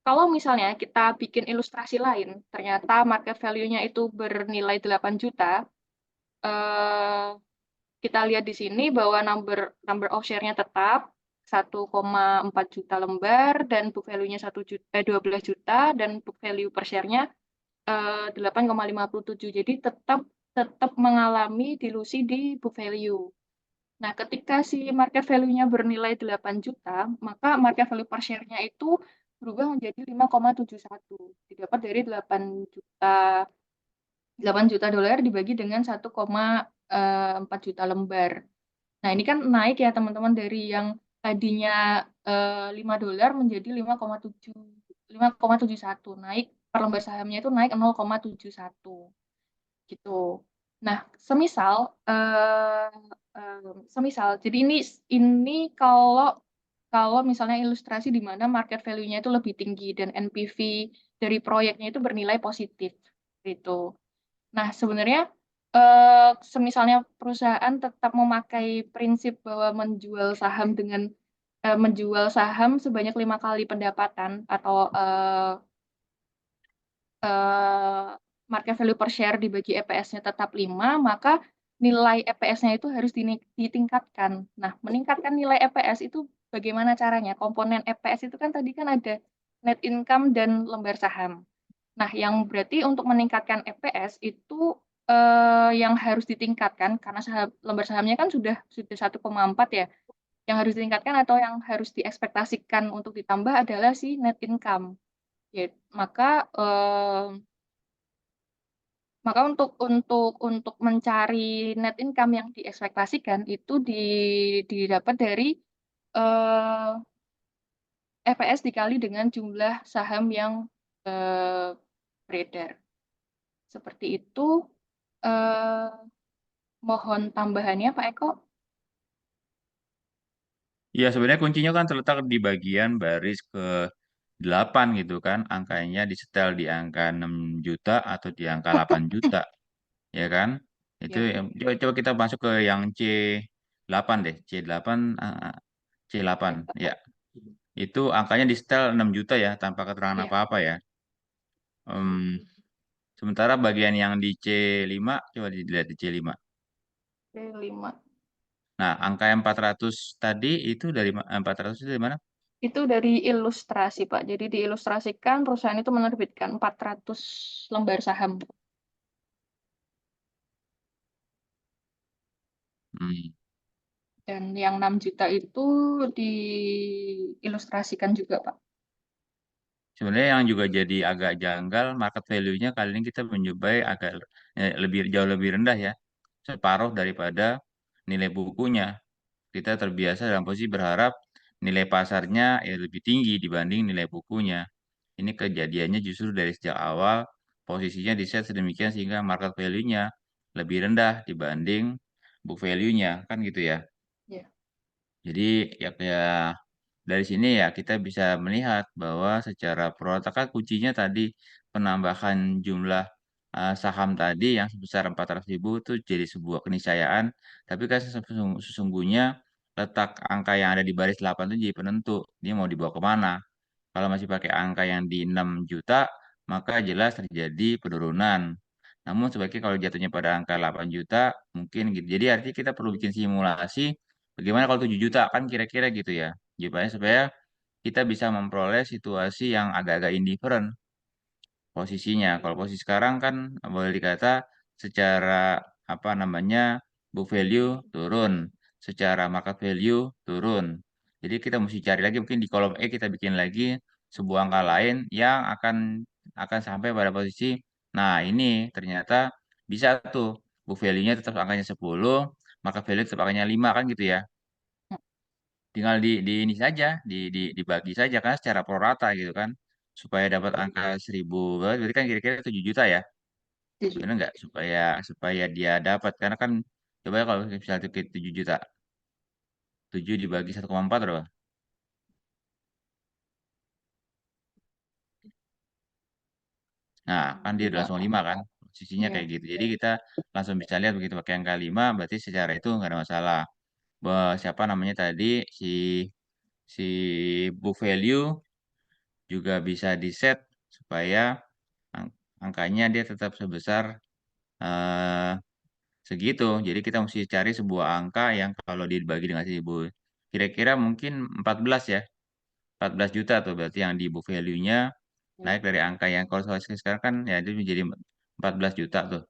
kalau misalnya kita bikin ilustrasi lain, ternyata market value-nya itu bernilai 8 juta, kita lihat di sini bahwa number of share-nya tetap 1,4 juta lembar dan book value-nya 12 juta dan book value per share-nya 8,57. Jadi tetap mengalami dilusi di book value. Nah, ketika si market value-nya bernilai 8 juta, maka market value per share-nya itu berubah menjadi 5,71. Didapat dari 8 juta dolar dibagi dengan 1,4 juta lembar. Nah, ini kan naik ya teman-teman dari yang tadinya $5 menjadi 5,71. Naik per lembar sahamnya itu naik 0,71 gitu. Nah, semisal jadi ini kalau misalnya ilustrasi di mana market value-nya itu lebih tinggi dan NPV dari proyeknya itu bernilai positif gitu. Nah, sebenarnya semisalnya perusahaan tetap memakai prinsip bahwa menjual saham sebanyak 5 kali pendapatan atau market value per share dibagi EPS-nya tetap 5, maka nilai EPS-nya itu harus ditingkatkan. Nah, meningkatkan nilai EPS itu bagaimana caranya? Komponen EPS itu kan tadi kan ada net income dan lembar saham. Nah, yang berarti untuk meningkatkan EPS itu yang harus ditingkatkan karena lembar sahamnya kan sudah 1,4 ya. Yang harus ditingkatkan atau yang harus diekspektasikan untuk ditambah adalah si net income. Ya, maka untuk mencari net income yang diekspektasikan itu didapat dari EPS dikali dengan jumlah saham yang beredar. Seperti itu. Mohon tambahannya Pak Eko. Ya, sebenarnya kuncinya kan terletak di bagian baris ke-8 gitu kan. Angkanya disetel di angka 6 juta atau di angka 8 juta. Ya kan? Itu Ya, coba kita masuk ke yang C8 deh. C8 C8 ya. Itu angkanya disetel 6 juta ya tanpa keterangan ya, apa-apa ya. Sementara bagian yang di C5 coba dilihat di C5. C5. Nah, angka yang 400 tadi itu dari 400 itu dari mana? Itu dari ilustrasi, Pak. Jadi diilustrasikan perusahaan itu menerbitkan 400 lembar saham. Dan yang 6 juta itu diilustrasikan juga, Pak. Sebenarnya yang juga jadi agak janggal market value-nya kali ini kita menjumpai agak jauh lebih rendah ya. Separuh daripada nilai bukunya. Kita terbiasa dalam posisi berharap nilai pasarnya lebih tinggi dibanding nilai bukunya. Ini kejadiannya justru dari sejak awal posisinya di set sedemikian sehingga market value-nya lebih rendah dibanding book value-nya, kan gitu ya. Ya. Jadi ya dari sini ya kita bisa melihat bahwa secara protokol kuncinya tadi penambahan jumlah saham tadi yang sebesar 400.000 itu jadi sebuah keniscayaan, tapi kan sesungguhnya letak angka yang ada di baris 8 itu jadi penentu, dia mau dibawa kemana. Kalau masih pakai angka yang di 6 juta, maka jelas terjadi penurunan. Namun sebaiknya kalau jatuhnya pada angka 8 juta, mungkin gitu. Jadi artinya kita perlu bikin simulasi, bagaimana kalau 7 juta, kan kira-kira gitu ya. Supaya kita bisa memperoleh situasi yang agak-agak indifferent posisinya. Kalau posisi sekarang kan boleh dikata secara apa namanya book value turun, secara market value turun. Jadi kita mesti cari lagi mungkin di kolom E kita bikin lagi sebuah angka lain yang akan sampai pada posisi. Nah, ini ternyata bisa tuh book value-nya tetap angkanya 10, market value tetap angkanya 5 kan gitu ya. Tinggal di ini saja, dibagi saja kan secara prorata gitu kan. Supaya dapat angka 1.000, berarti kan kira-kira 7 juta ya. Setuju. Benar nggak? Supaya dia dapat karena kan coba kalau misalnya 7 juta, 7 dibagi 1,4 berapa? Nah, kan dia udah langsung 5 kan. Posisinya Iya. kayak gitu. Jadi kita langsung bisa lihat begitu pakai angka 5 berarti secara itu nggak ada masalah. Siapa namanya tadi si book value juga bisa di-set supaya angkanya dia tetap sebesar eh, segitu. Jadi kita mesti cari sebuah angka yang kalau dibagi dengan 1.000, kira-kira mungkin 14 ya. 14 juta tuh berarti yang di book value-nya naik dari angka yang kalau sekarang kan ya itu menjadi 14 juta tuh.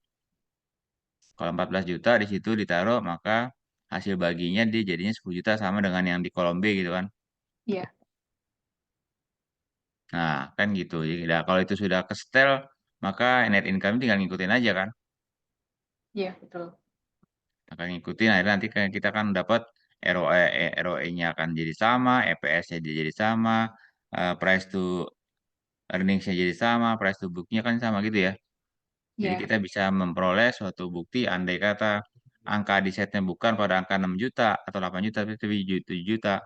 Kalau 14 juta di situ ditaruh maka hasil baginya dia jadinya 10 juta sama dengan yang di kolom B gitu kan. Iya. Nah, kan gitu. Jadi nah, kalau itu sudah ke setel maka net income tinggal ngikutin aja kan. Iya, betul. Akan ngikutin akhirnya nanti kita kan dapat ROE-nya akan jadi sama, EPS-nya jadi sama, price to earnings-nya jadi sama, price to book-nya kan sama gitu ya. Jadi Iya. kita bisa memperoleh suatu bukti andai kata angka di setnya bukan pada angka 6 juta atau 8 juta tapi 7 juta.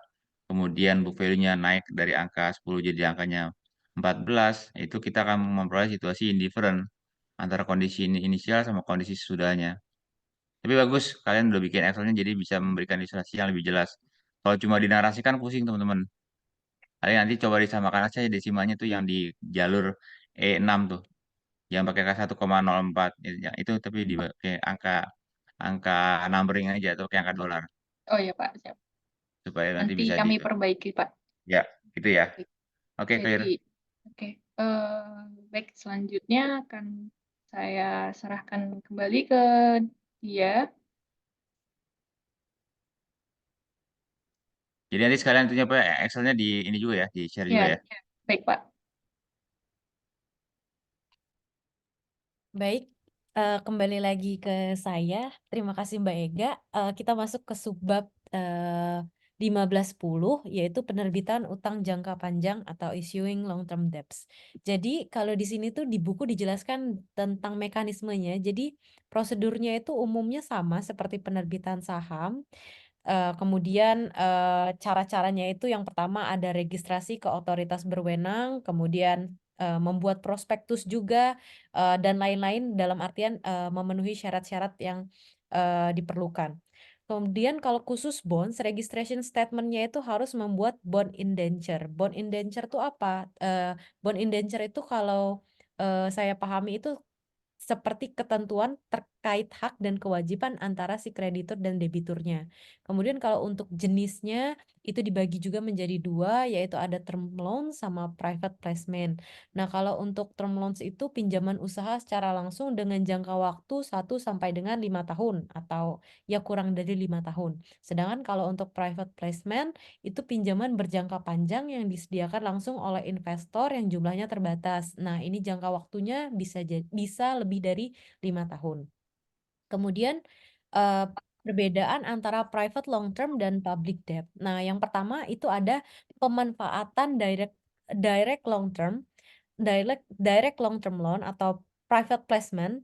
Kemudian book value-nya naik dari angka 10 jadi angkanya 14, itu kita akan memperoleh situasi indifferent antara kondisi inisial sama kondisi sesudahnya. Tapi bagus, kalian udah bikin Excel-nya jadi bisa memberikan ilustrasi yang lebih jelas. Kalau cuma dinarasikan pusing teman-teman. Kalian nanti coba disamakan aja desimalnya tuh yang di jalur E6 tuh. Yang pakai angka 1,04. Itu tapi dipakai angka numbering aja atau pakai angka dolar. Oh iya, Pak. Siap. Supaya nanti Nanti bisa kami perbaiki, Pak. ya, gitu ya. Oke. Oke, clear. Jadi, oke. Baik, selanjutnya akan saya serahkan kembali ke dia. Jadi nanti sekalian tentunya apa Excel-nya di ini juga ya, di share juga Ya, ya. baik, Pak. Baik, kembali lagi ke saya. Terima kasih Mbak Ega. Kita masuk ke subbab 1510, yaitu penerbitan utang jangka panjang atau issuing long term debts. Jadi kalau di sini tuh di buku dijelaskan tentang mekanismenya. Jadi prosedurnya itu umumnya sama seperti penerbitan saham. Kemudian, cara-caranya itu yang pertama ada registrasi ke otoritas berwenang, kemudian, membuat prospektus juga, dan lain-lain dalam artian, memenuhi syarat-syarat yang, diperlukan. Kemudian kalau khusus bonds, registration statement-nya itu harus membuat bond indenture. Bond indenture itu apa? Bond indenture itu kalau, saya pahami itu seperti ketentuan terkait hak dan kewajiban antara si kreditur dan debiturnya. Kemudian kalau untuk jenisnya itu dibagi juga menjadi dua, yaitu ada term loan sama private placement. Nah, kalau untuk term loans itu pinjaman usaha secara langsung dengan jangka waktu 1 sampai dengan 5 tahun atau ya kurang dari 5 tahun. Sedangkan kalau untuk private placement itu pinjaman berjangka panjang yang disediakan langsung oleh investor yang jumlahnya terbatas. Nah, ini jangka waktunya bisa lebih dari 5 tahun. Kemudian perbedaan antara private long term dan public debt. Nah, yang pertama itu ada pemanfaatan direct long term, direct long term loan atau private placement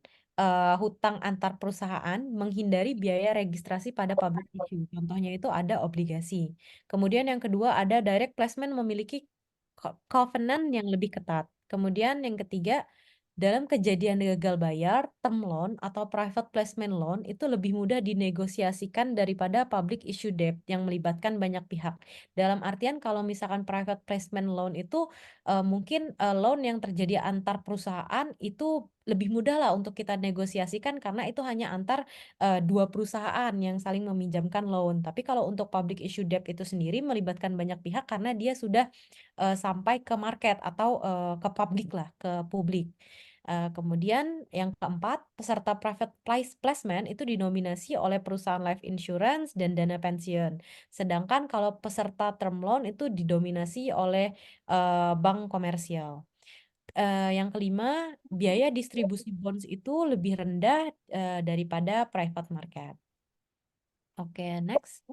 hutang antar perusahaan menghindari biaya registrasi pada public issue. Contohnya itu ada obligasi. Kemudian yang kedua ada direct placement memiliki covenant yang lebih ketat. Kemudian yang ketiga, dalam kejadian gagal bayar, term loan atau private placement loan itu lebih mudah dinegosiasikan daripada public issue debt yang melibatkan banyak pihak. Dalam artian kalau misalkan private placement loan itu mungkin loan yang terjadi antar perusahaan itu lebih mudah lah untuk kita negosiasikan karena itu hanya antar dua perusahaan yang saling meminjamkan loan. Tapi kalau untuk public issue debt itu sendiri melibatkan banyak pihak karena dia sudah sampai ke market atau ke publik lah, ke publik. Kemudian yang keempat, peserta private placement itu dinominasi oleh perusahaan life insurance dan dana pensiun. Sedangkan kalau peserta term loan itu didominasi oleh bank komersial. Yang kelima, biaya distribusi bonds itu lebih rendah daripada private market. Oke, next.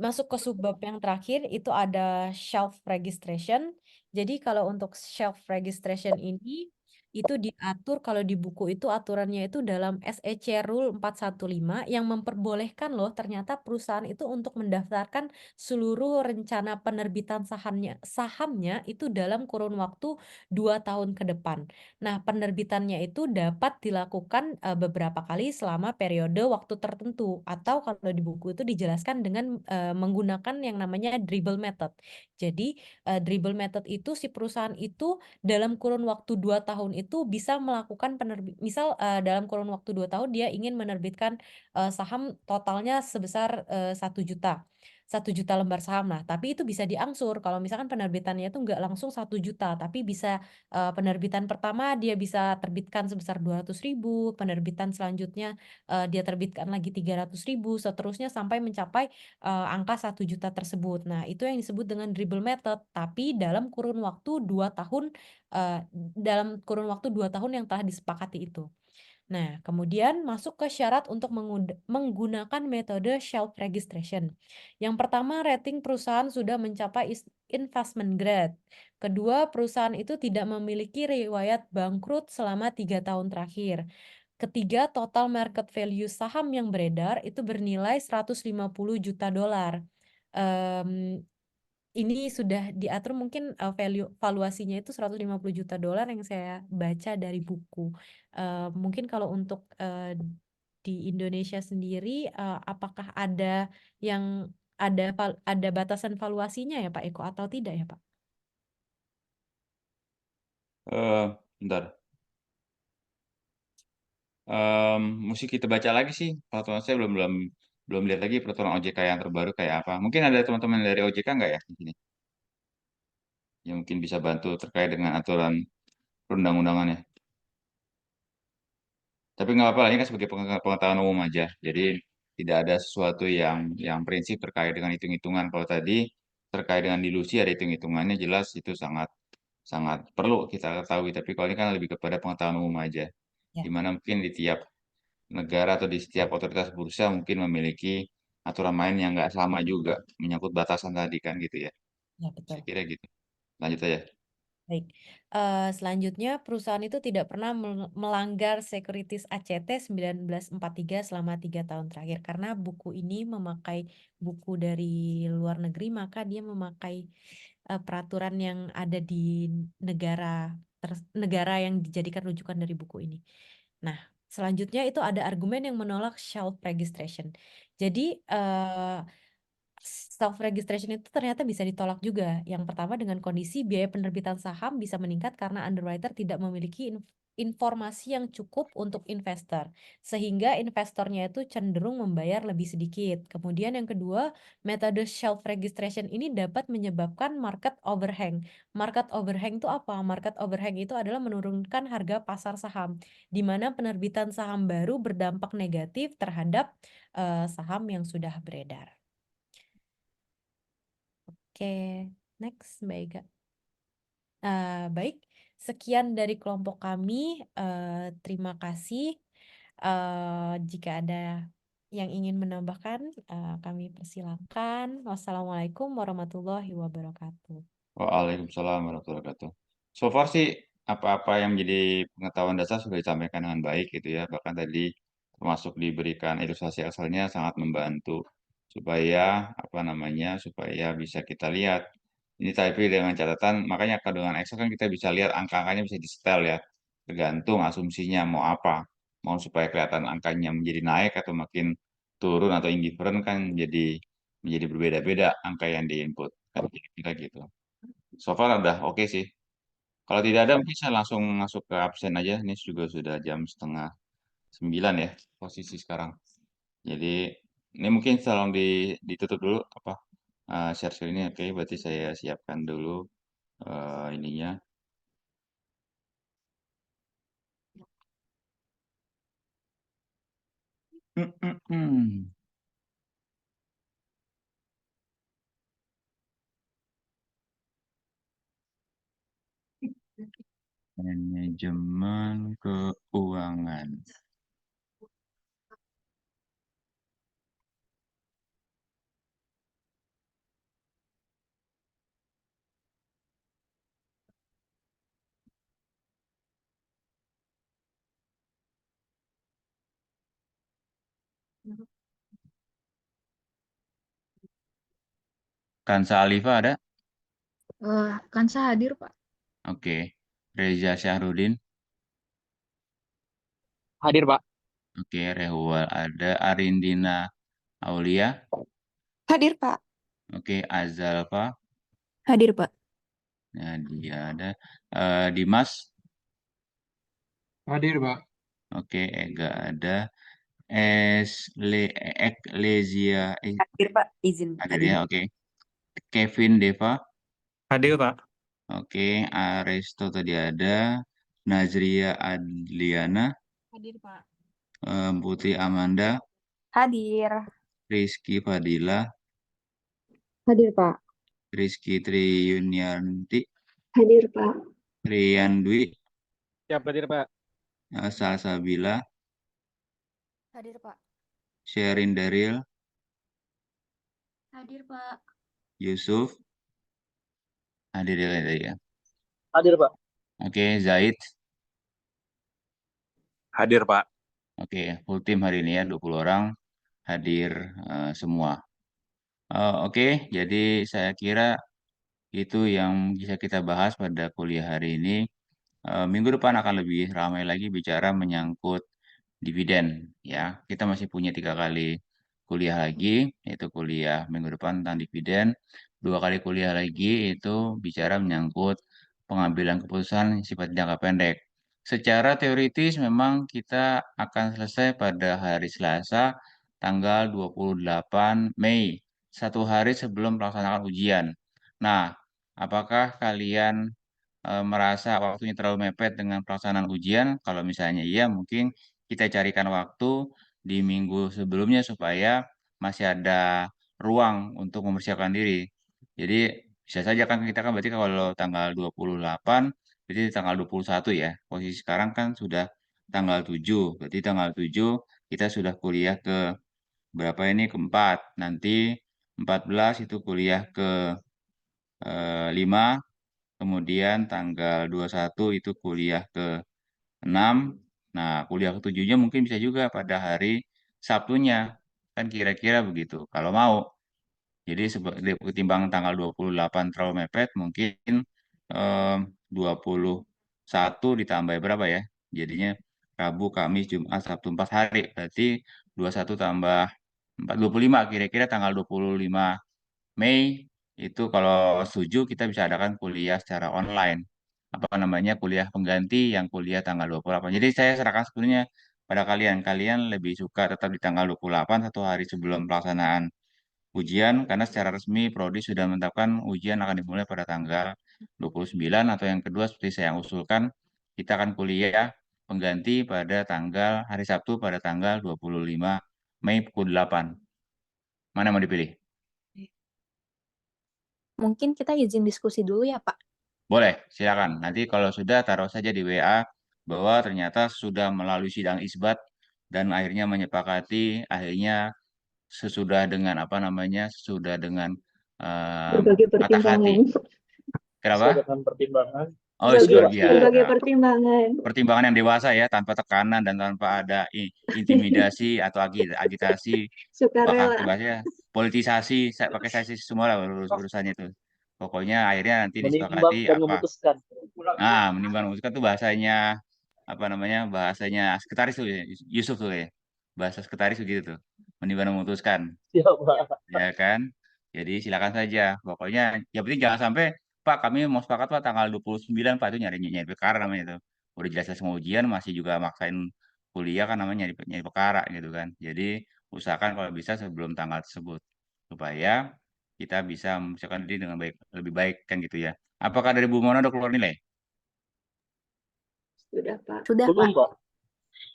Masuk ke subbab yang terakhir itu ada shelf registration. Jadi kalau untuk shelf registration ini itu diatur kalau di buku itu aturannya itu dalam SEC Rule 415 yang memperbolehkan loh ternyata perusahaan itu untuk mendaftarkan seluruh rencana penerbitan sahamnya itu dalam kurun waktu 2 tahun ke depan. Nah, penerbitannya itu dapat dilakukan beberapa kali selama periode waktu tertentu atau kalau di buku itu dijelaskan dengan menggunakan yang namanya dribble method. Jadi dribble method itu si perusahaan itu dalam kurun waktu 2 tahun itu bisa melakukan misal dalam kurun waktu 2 tahun dia ingin menerbitkan saham totalnya sebesar 1 juta. 1 juta lembar saham lah, tapi itu bisa diangsur kalau misalkan penerbitannya itu nggak langsung 1 juta, tapi bisa penerbitan pertama dia bisa terbitkan sebesar 200.000, penerbitan selanjutnya dia terbitkan lagi 300.000, seterusnya sampai mencapai angka 1 juta tersebut. Nah, itu yang disebut dengan dribble method, tapi dalam kurun waktu 2 tahun yang telah disepakati itu. Nah, kemudian masuk ke syarat untuk menggunakan metode shelf registration. Yang pertama, rating perusahaan sudah mencapai investment grade. Kedua, perusahaan itu tidak memiliki riwayat bangkrut selama 3 tahun terakhir. Ketiga, total market value saham yang beredar itu bernilai 150 juta dolar. Ini sudah diatur mungkin valuasinya itu 150 juta dolar yang saya baca dari buku. Mungkin kalau untuk di Indonesia sendiri, apakah ada yang ada batasan valuasinya ya Pak Eko atau tidak ya Pak? Bentar. Mesti kita baca lagi sih. Peraturan saya belum lihat lagi peraturan OJK yang terbaru kayak apa. Mungkin ada teman-teman dari OJK nggak ya di sini? Yang mungkin bisa bantu terkait dengan aturan perundang-undangannya. Tapi nggak apa-apa, ini kan sebagai pengetahuan umum aja. Jadi tidak ada sesuatu yang prinsip terkait dengan hitung-hitungan. Kalau tadi terkait dengan dilusi ada hitung-hitungannya jelas itu sangat sangat perlu kita ketahui. Tapi kalau ini kan lebih kepada pengetahuan umum aja. Ya, Di mana mungkin di tiap negara atau di setiap otoritas bursa mungkin memiliki aturan main yang nggak sama juga menyangkut batasan tadi kan gitu ya. ya Saya betul. kira gitu. Lanjut aja. Baik, selanjutnya perusahaan itu tidak pernah melanggar Securities ACT 1943 selama 3 tahun terakhir karena buku ini memakai buku dari luar negeri maka dia memakai peraturan yang ada di negara yang dijadikan rujukan dari buku ini. Nah, selanjutnya itu ada argumen yang menolak shelf registration. Jadi self registration itu ternyata bisa ditolak juga. Yang pertama dengan kondisi biaya penerbitan saham bisa meningkat karena underwriter tidak memiliki informasi yang cukup untuk investor, sehingga investornya itu cenderung membayar lebih sedikit. Kemudian yang kedua, metode shelf registration ini dapat menyebabkan market overhang. Market overhang itu apa? Market overhang itu adalah menurunkan harga pasar saham, di mana penerbitan saham baru berdampak negatif terhadap saham yang sudah beredar. Oke, next Mbak Ega. Baik, sekian dari kelompok kami. Terima kasih. Jika ada yang ingin menambahkan, kami persilakan. Wassalamualaikum warahmatullahi wabarakatuh. Waalaikumsalam warahmatullahi wabarakatuh. So far sih apa-apa yang menjadi pengetahuan dasar sudah disampaikan dengan baik gitu ya. Bahkan tadi termasuk diberikan ilustrasi Excelnya sangat membantu supaya apa namanya supaya bisa kita lihat. Ini tapi dengan catatan, makanya kalau dengan Excel kan kita bisa lihat angka-angkanya bisa di-setel ya. Tergantung asumsinya mau apa. Mau supaya kelihatan angkanya menjadi naik atau makin turun atau indifferent kan menjadi berbeda-beda angka yang di-input. Kan kira gitu. So far udah oke sih. Kalau tidak ada mungkin saya langsung masuk ke absen aja. Ini juga sudah jam setengah 9 ya posisi sekarang. Jadi ini mungkin tolong ditutup dulu apa share screen ini. Oke, berarti saya siapkan dulu ininya. Manajemen keuangan. Kansa Alifa ada? Kansa hadir, Pak. Oke. Reza Syahrudin. Hadir, Pak. Oke, Rehwal ada. Arindina Aulia. Hadir, Pak. Oke, Azalfa. Hadir, Pak. Nah, dia ada. Dimas. Hadir, Pak. Oke, Ega ada. Eklesia. Hadir, Pak. Izin Hadir hadir. ya, oke. Kevin Deva. Hadir, Pak. Oke, Aresto tadi ada. Nazria Adliana. Hadir, Pak. Putri Amanda. Hadir. Rizky Fadila. Hadir, Pak. Rizky Triyunianti. Hadir, Pak. Rian Dwi. Siap, hadir, Pak. Salsabila. Hadir, Pak. Sherin Daril. Hadir, Pak. Yusuf. Hadir ya tadi ya. Hadir, Pak. Oke, Zaid. Hadir, Pak. Oke, full tim hari ini ya, 20 orang hadir semua. Oke, jadi saya kira itu yang bisa kita bahas pada kuliah hari ini. Minggu depan akan lebih ramai lagi bicara menyangkut dividen ya. Kita masih punya 3 kali kuliah lagi, yaitu kuliah minggu depan tentang dividen. 2 kali kuliah lagi itu bicara menyangkut pengambilan keputusan sifat jangka pendek. Secara teoritis memang kita akan selesai pada hari Selasa tanggal 28 Mei, 1 hari sebelum pelaksanaan ujian. Nah, apakah kalian merasa waktunya terlalu mepet dengan pelaksanaan ujian? Kalau misalnya iya, mungkin kita carikan waktu di minggu sebelumnya supaya masih ada ruang untuk mempersiapkan diri. Jadi bisa saja kan kita kan berarti kalau tanggal 28, berarti tanggal 21 ya. Posisi sekarang kan sudah tanggal 7. Berarti tanggal 7 kita sudah kuliah ke berapa ini? Keempat. Nanti 14 itu kuliah ke 5. Kemudian tanggal 21 itu kuliah ke 6. Nah, kuliah ke-7-nya mungkin bisa juga pada hari Sabtunya. Kan kira-kira begitu. Kalau mau. Jadi ketimbang tanggal 28 terlalu mepet, mungkin 21 ditambah berapa ya? Jadinya Rabu, Kamis, Jumat, Sabtu 4 hari. Berarti 21 tambah 4, 25. Kira-kira tanggal 25 Mei itu kalau setuju kita bisa adakan kuliah secara online. Apa namanya kuliah pengganti yang kuliah tanggal 28. Jadi saya serahkan sepenuhnya pada kalian. Kalian lebih suka tetap di tanggal 28 1 hari sebelum pelaksanaan ujian karena secara resmi Prodi sudah menetapkan ujian akan dimulai pada tanggal 29 atau yang kedua seperti saya yang usulkan kita akan kuliah pengganti pada tanggal hari Sabtu pada tanggal 25 Mei pukul 8. Mana mau dipilih? Mungkin kita izin diskusi dulu ya, Pak. Boleh, silakan. Nanti kalau sudah taruh saja di WA bahwa ternyata sudah melalui sidang isbat dan akhirnya menyepakati akhirnya sesudah dengan apa namanya sesudah dengan Berbagai patah hati pertimbangan. Kenapa? Sesuai dengan pertimbangan. Oh, Setuju, Pak. sebagai Sebagai pertimbangan. pertimbangan yang dewasa ya, tanpa tekanan dan tanpa ada intimidasi atau agitasi, bahkan Sukarela. bahasanya politisasi, pakai saya semua lah urusannya itu. Pokoknya akhirnya nanti Menimbang disepakati dan apa. memutuskan. Nah, menimbang memutuskan tuh bahasanya apa namanya? Bahasanya sekretaris tuh ya, Yusuf tuh ya. Bahasa sekretaris begitu tuh. Menimbang dan memutuskan, Siap, Pak. ya kan? Jadi silakan saja. Pokoknya yang penting jangan sampai Pak kami mau sepakat Pak tanggal 29 Pak, itu nyari nyari perkara namanya itu. Udah jelas-jelas mau ujian masih juga maksain kuliah kan, namanya nyari nyari perkara gitu kan. Jadi usahakan kalau bisa sebelum tanggal tersebut supaya kita bisa mempersiapkan diri dengan baik, lebih baik kan gitu ya. Apakah dari Bu Mona udah keluar nilai? Sudah, Pak. Sudah, Belum, Pak. Pak.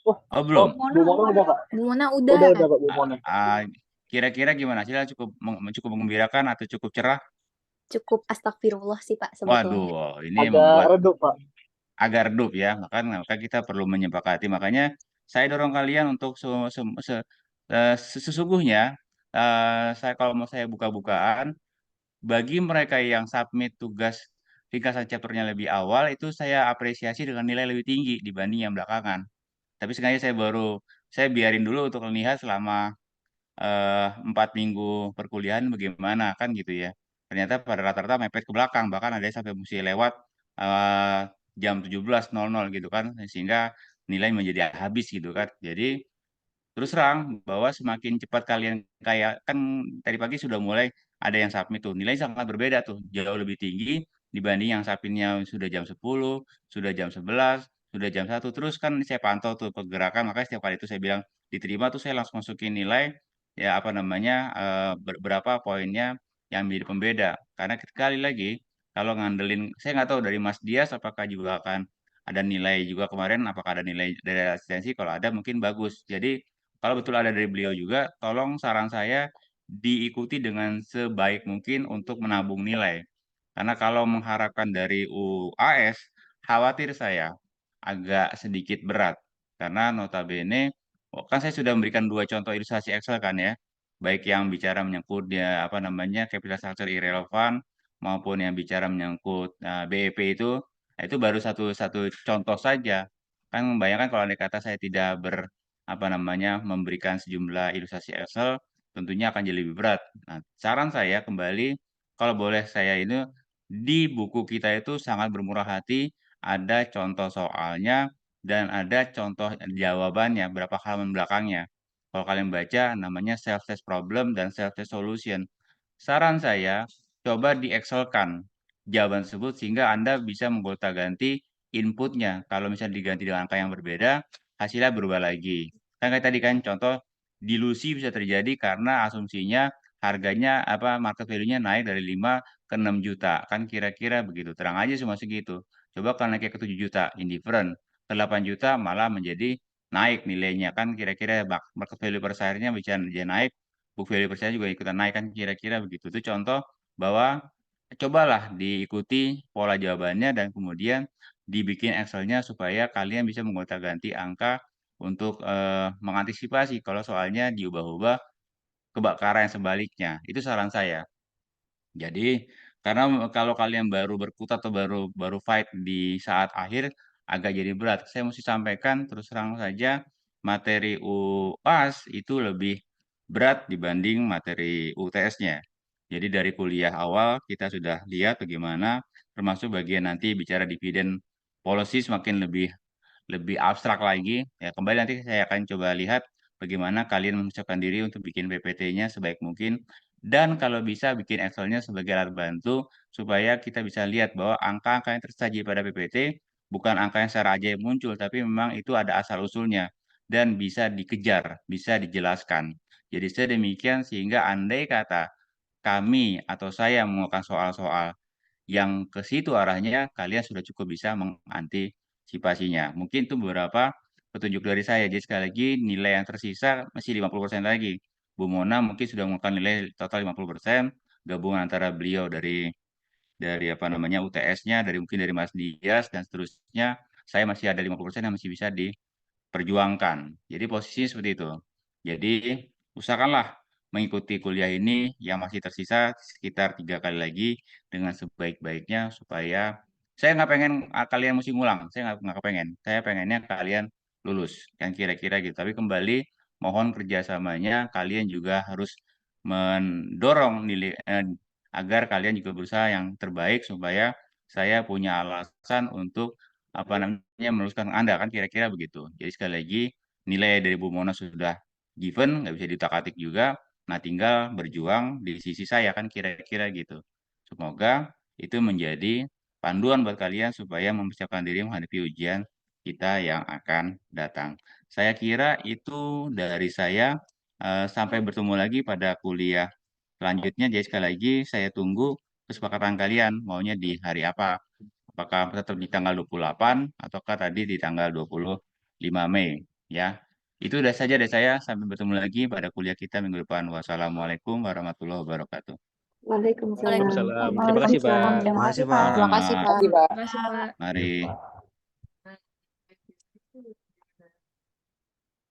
Wah, Oh belum. Bu Mona udah, Pak. Bu Mona Udah, udah. Pak, Bu Mona. Kira-kira gimana hasilnya, cukup menggembirakan atau cukup cerah? Cukup astagfirullah sih, Pak, sebetulnya. Waduh, ini Agak membuat redup, Pak. agak redup ya. Maka kita perlu menyepakati. Makanya saya dorong kalian untuk sesungguhnya saya kalau mau saya buka-bukaan bagi mereka yang submit tugas ringkasan chapternya lebih awal itu saya apresiasi dengan nilai lebih tinggi dibanding yang belakangan. Tapi sengaja saya biarin dulu untuk melihat selama 4 minggu perkuliahan bagaimana kan gitu ya. Ternyata pada rata-rata mepet ke belakang, bahkan ada yang sampai mesti lewat eh, jam 17.00 gitu kan, sehingga nilai menjadi habis gitu kan. Jadi terus terang bahwa semakin cepat kalian kayak kan tadi pagi sudah mulai ada yang submit tuh, nilai sangat berbeda tuh, jauh lebih tinggi dibanding yang submitnya sudah jam 10, sudah jam 11, sudah jam 1. Terus kan saya pantau tuh pergerakan, makanya setiap kali itu saya bilang diterima tuh saya langsung masukin nilai ya apa namanya berapa poinnya yang menjadi pembeda. Karena sekali lagi kalau ngandelin, saya nggak tahu dari Mas Dias apakah juga akan ada nilai juga kemarin, apakah ada nilai dari asistensi, kalau ada mungkin bagus. Jadi kalau betul ada dari beliau juga, tolong saran saya diikuti dengan sebaik mungkin untuk menabung nilai. Karena kalau mengharapkan dari UAS, khawatir saya agak sedikit berat. Karena notabene, kan saya sudah memberikan 2 contoh ilustrasi Excel kan ya. Baik yang bicara menyangkut dia apa namanya capital structure irrelevant maupun yang bicara menyangkut BEP itu baru satu satu contoh saja. Kan bayangkan kalau andai kata saya tidak apa namanya, memberikan sejumlah ilustrasi Excel, tentunya akan jadi lebih berat. Nah, saran saya kembali, kalau boleh saya ini, di buku kita itu sangat bermurah hati, ada contoh soalnya, dan ada contoh jawabannya, berapa halaman belakangnya. Kalau kalian baca, namanya self-test problem dan self-test solution. Saran saya, coba di Excel-kan jawaban tersebut sehingga Anda bisa menggonta-ganti inputnya. Kalau misalnya diganti dengan angka yang berbeda, hasilnya berubah lagi. Kan kayak tadi kan contoh dilusi bisa terjadi karena asumsinya harganya apa market value-nya naik dari 5 ke 6 juta. Kan kira-kira begitu. Terang aja cuma segitu. Coba kalau naik ke 7 juta, indifferent. Ke 8 juta malah menjadi naik nilainya. Kan kira-kira market value per share-nya bisa naik, book value per share juga ikutan naik kan kira-kira begitu. Itu contoh bahwa cobalah diikuti pola jawabannya dan kemudian dibikin Excel-nya supaya kalian bisa menggonta-ganti angka untuk mengantisipasi kalau soalnya diubah-ubah ke arah yang sebaliknya. Itu saran saya. Jadi karena kalau kalian baru berkutat atau baru baru fight di saat akhir agak jadi berat. Saya mesti sampaikan terus terang saja materi UAS itu lebih berat dibanding materi UTS-nya. Jadi dari kuliah awal kita sudah lihat bagaimana termasuk bagian nanti bicara dividen policy semakin lebih lebih abstrak lagi. Ya, kembali nanti saya akan coba lihat bagaimana kalian mempersiapkan diri untuk bikin PPT-nya sebaik mungkin. Dan kalau bisa bikin Excel-nya sebagai alat bantu supaya kita bisa lihat bahwa angka-angka yang tersaji pada PPT bukan angka yang secara ajaib muncul, tapi memang itu ada asal-usulnya dan bisa dikejar, bisa dijelaskan. Jadi sedemikian sehingga andai kata kami atau saya mengusulkan soal-soal yang ke situ arahnya, kalian sudah cukup bisa mengantisipasinya. Mungkin itu beberapa petunjuk dari saya. Jadi sekali lagi nilai yang tersisa masih 50% lagi. Bu Mona mungkin sudah menggunakan nilai total 50%, gabungan antara beliau dari apa namanya UTS-nya, dari mungkin dari Mas Dias dan seterusnya. Saya masih ada 50% yang masih bisa diperjuangkan. Jadi posisinya seperti itu. Jadi usahakanlah mengikuti kuliah ini yang masih tersisa sekitar 3 kali lagi dengan sebaik-baiknya supaya saya nggak pengen kalian mesti ngulang, saya nggak kepengen. Saya pengennya kalian lulus, kan kira-kira gitu. Tapi kembali mohon kerjasamanya, kalian juga harus mendorong agar kalian juga berusaha yang terbaik supaya saya punya alasan untuk apa namanya meluluskan Anda, kan kira-kira begitu. Jadi sekali lagi nilai dari Bu Mona sudah given, nggak bisa diutak-atik juga. Nah, tinggal berjuang di sisi saya, kan kira-kira gitu. Semoga itu menjadi panduan buat kalian supaya mempersiapkan diri menghadapi ujian kita yang akan datang. Saya kira itu dari saya. Sampai bertemu lagi pada kuliah selanjutnya. Jadi sekali lagi saya tunggu kesepakatan kalian maunya di hari apa. Apakah tetap di tanggal 28 ataukah tadi di tanggal 25 Mei ya. Itu udah saja dari saya. Sampai bertemu lagi pada kuliah kita minggu depan. Wassalamualaikum warahmatullahi wabarakatuh. Waalaikumsalam. Waalaikumsalam. Terima kasih, Pak. Waalaikumsalam. Terima kasih, Terima Pak. kasih, Sama-sama. Pak. Terima kasih, Pak. Mari.